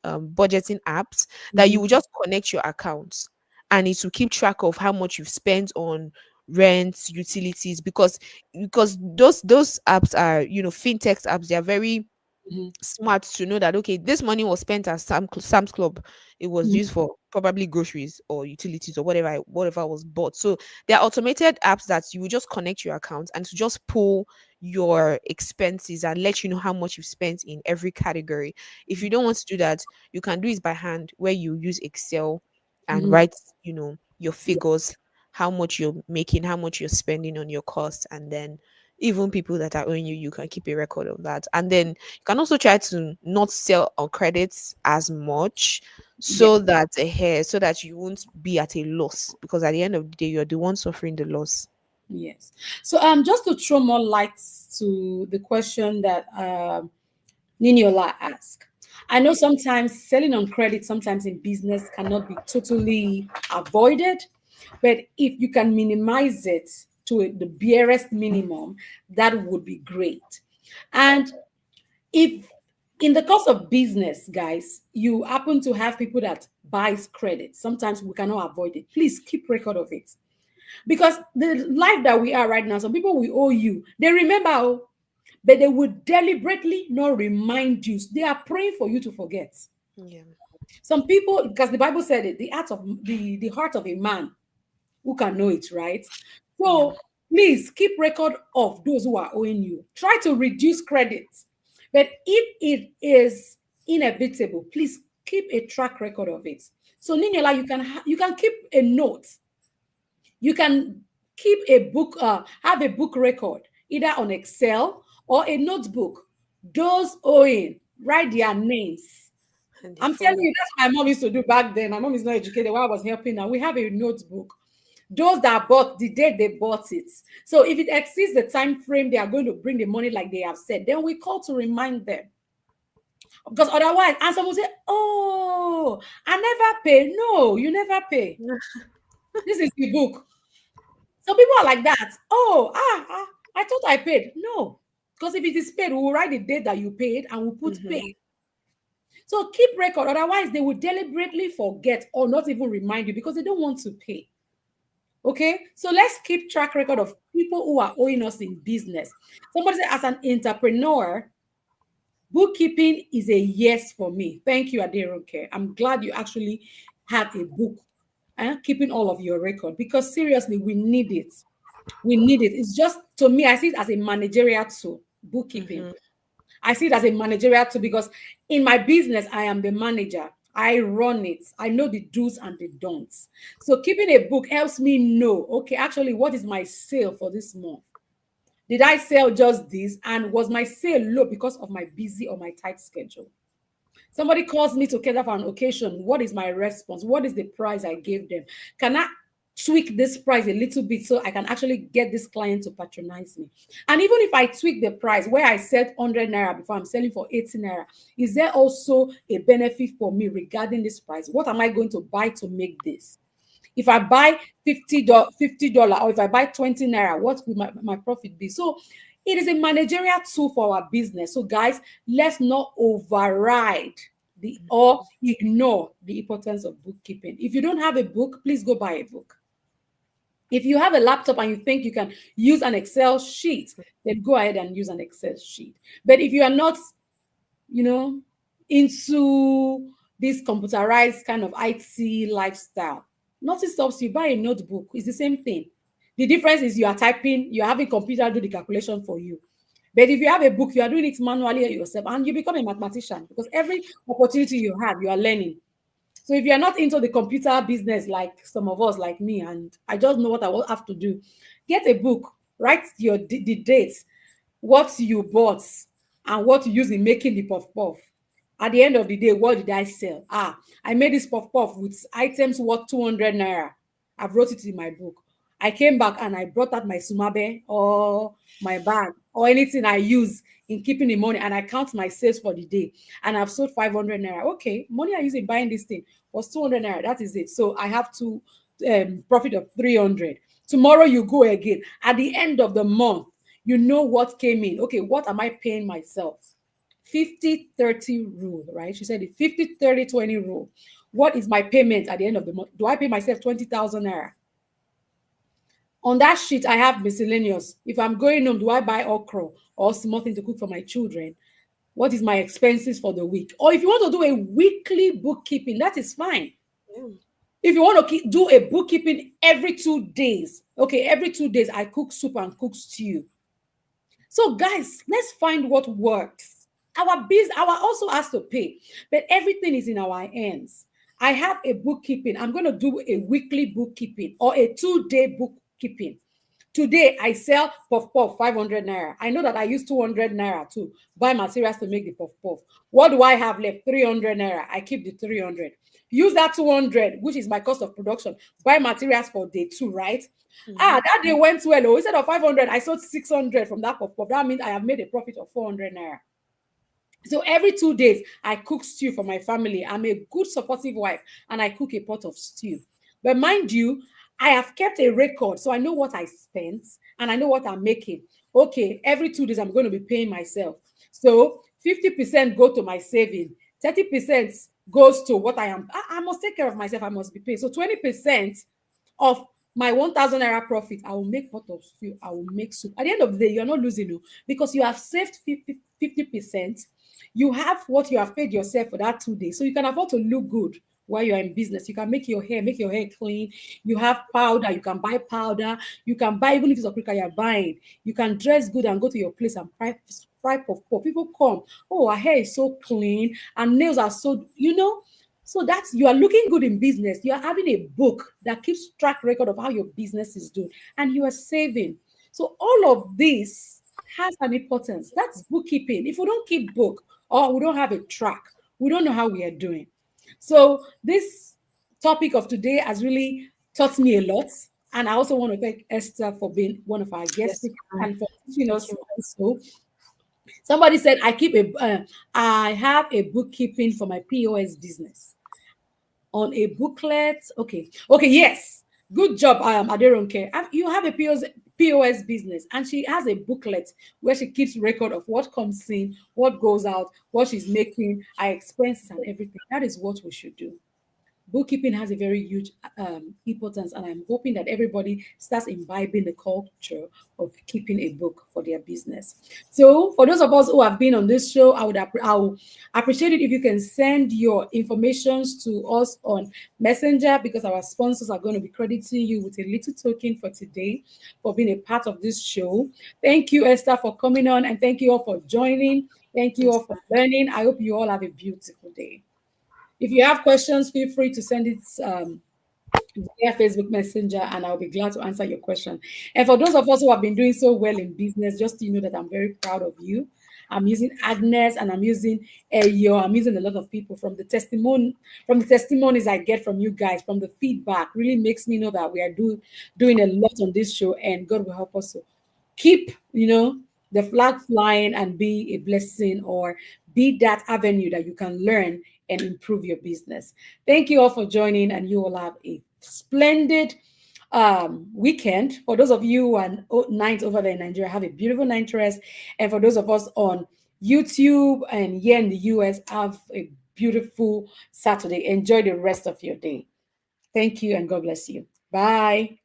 budgeting apps that you Mhm, will just connect your accounts, and it will keep track of how much you've spent on rent, utilities, because those apps are, fintech apps. They are very mhm, smart to know that okay, this money was spent at Sam's Club. It was mhm, used for probably groceries or utilities or whatever was bought. So there are automated apps that you will just connect your account and to just pull your expenses and let you know how much you've spent in every category. If you don't want to do that, you can do it by hand, where you use Excel and mhm. write, your Yeah. figures, how much you're making, how much you're spending on your costs, and then even people that are owing you, you can keep a record of that. And then you can also try to not sell on credits as much, Yeah. so that you won't be at a loss, because at the end of the day you're the one suffering the loss. Yes. So just to throw more lights to the question that Niniola asked. I know sometimes selling on credit, sometimes in business, cannot be totally avoided, but if you can minimize it to the barest minimum, that would be great. And if In the course of business, guys, you happen to have people that buys credit. Sometimes we cannot avoid it. Please keep record of it. Because the life that we are right now, some people will owe you. They remember, oh, but they would deliberately not remind you. They are praying for you to forget. Yeah. Some people, because the Bible said it, the heart of a man, who can know it, right? Yeah. So please keep record of those who are owing you. Try to reduce credit. But if it is inevitable, please keep a track record of it. So Ninyola, you can keep a note. You can keep a book, have a book record, either on Excel or a notebook. Those owing, write their names. And they I'm telling follow. you, that's what my mom used to do back then. My mom is not educated while I was helping her. We have a notebook. Those that bought the day they bought it. So if it exceeds the time frame they are going to bring the money, like they have said, then we call to remind them. Because otherwise, and someone say, "Oh, I never pay." No, you never pay. This is the book. Some people are like that. Oh, I thought I paid. No, because if it is paid, we will write the date that you paid and we'll put Mm-hmm. paid. So keep record. Otherwise, they will deliberately forget or not even remind you because they don't want to pay. Okay, so let's keep track record of people who are owing us in business. Somebody said, as an entrepreneur, bookkeeping is a yes for me. Thank you, Aderonke. I'm glad you actually have a book and keeping all of your record because seriously, we need it. We need it. It's just to me, I see it as a managerial tool, bookkeeping. Mm-hmm. I see it as a managerial tool because in my business, I am the manager. I run it. I know the do's and the don'ts. So keeping a book helps me know, okay, actually, what is my sale for this month? Did I sell just this? And was my sale low because of my busy or my tight schedule? Somebody calls me to cater for an occasion. What is my response? What is the price I gave them? Can I tweak this price a little bit so I can actually get this client to patronize me? And even if I tweak the price where I set 100 naira before I'm selling for 80 naira, is there also a benefit for me regarding this price? What am I going to buy to make this? If I buy $50 or if I buy 20 naira, what will my profit be? So it is a managerial tool for our business. So guys, let's not override the or ignore the importance of bookkeeping. If you don't have a book, please go buy a book. If you have a laptop and you think you can use an Excel sheet, then go ahead and use an Excel sheet. But if you are not, you know, into this computerized kind of IT lifestyle, nothing stops you. Buy a notebook. It's the same thing. The difference is you are typing, you're having computer do the calculation for you. But if you have a book, you are doing it manually yourself and you become a mathematician because every opportunity you have, you are learning. So if you're not into the computer business like some of us, like me, and I just know what I will have to do, get a book, write the dates, what you bought, and what you use in making the puff puff. At the end of the day, what did I sell? I made this puff puff with items worth 200 naira. I've wrote it in my book. I came back and I brought out my sumabe or my bag or anything I use in keeping the money and I count my sales for the day and I've sold 500 naira. Okay, money I use in buying this thing was 200 naira. That is it. So I have to profit of 300. Tomorrow you go again. At the end of the month, you know what came in. Okay, what am I paying myself? 50-30 rule, right? She said the 50-30-20 rule. What is my payment at the end of the month? Do I pay myself 20,000 naira? On that sheet, I have miscellaneous. If I'm going home, do I buy okra or something to cook for my children? What is my expenses for the week? Or if you want to do a weekly bookkeeping, that is fine. Yeah. If you want to do a bookkeeping every 2 days, okay, every 2 days I cook soup and cook stew. So, guys, let's find what works. Our also has to pay, but everything is in our hands. I have a bookkeeping. I'm going to do a weekly bookkeeping or a 2 day bookkeeping. Today I sell puff puff 500 naira. I know that I use 200 naira to buy materials to make the puff puff. What do I have left? 300 naira. I keep the 300. Use that 200, which is my cost of production. Buy materials for day two, right? Mm-hmm. That day went well. Oh, instead of 500, I sold 600 from that puff puff. That means I have made a profit of 400 naira. So every 2 days, I cook stew for my family. I'm a good supportive wife and I cook a pot of stew. But mind you, I have kept a record so I know what I spent and I know what I'm making. Okay, every 2 days, I'm going to be paying myself. So 50% go to my saving, 30% goes to what I must take care of myself, I must be paid. So 20% of my 1,000 naira profit, I will make pot of stew, I will make soup. At the end of the day, you're not losing, no, because you have saved 50%. You have what you have paid yourself for that 2 days. So you can afford to look good while you're in business. You can make your hair clean. You have powder, you can buy powder. You can buy, even if it's a Okereke you're buying, you can dress good and go to your place and fry puff puff. People come, oh, her hair is so clean and nails are so, so that's, you are looking good in business. You are having a book that keeps track record of how your business is doing, and you are saving. So all of this has an importance. That's bookkeeping. If we don't keep book or we don't have a track, we don't know how we are doing. So this topic of today has really taught me a lot. And I also want to thank Esther for being one of our guest Yes, speakers ma'am. and for teaching Thank us you. also. Somebody said I have a bookkeeping for my POS business on a booklet. Okay, yes. Good job, Aderonke. You have a POS business, and she has a booklet where she keeps record of what comes in, what goes out, what she's making, her expenses, and everything. That is what we should do. Bookkeeping has a very huge importance, and I'm hoping that everybody starts imbibing the culture of keeping a book for their business. So for those of us who have been on this show, I would appreciate it if you can send your informations to us on Messenger, because our sponsors are going to be crediting you with a little token for today for being a part of this show. Thank you, Esther, for coming on, and thank you all for joining. Thank you all Yes, for ma'am. learning. I hope you all have a beautiful day. If you have questions, feel free to send it via Facebook Messenger, and I'll be glad to answer your question. And for those of us who have been doing so well in business, just to know that I'm very proud of you. I'm using Agnes and I'm using Eyo. I'm using a lot of people from the testimonies I get from you guys, from the feedback, really makes me know that we are doing a lot on this show, and God will help us to keep, the flag flying and be a blessing, or be that avenue that you can learn and improve your business. Thank you all for joining, and you will have a splendid weekend. For those of you who are night over there in Nigeria, have a beautiful night rest. And for those of us on YouTube and here in the US, have a beautiful Saturday. Enjoy the rest of your day. Thank you, and God bless you. Bye.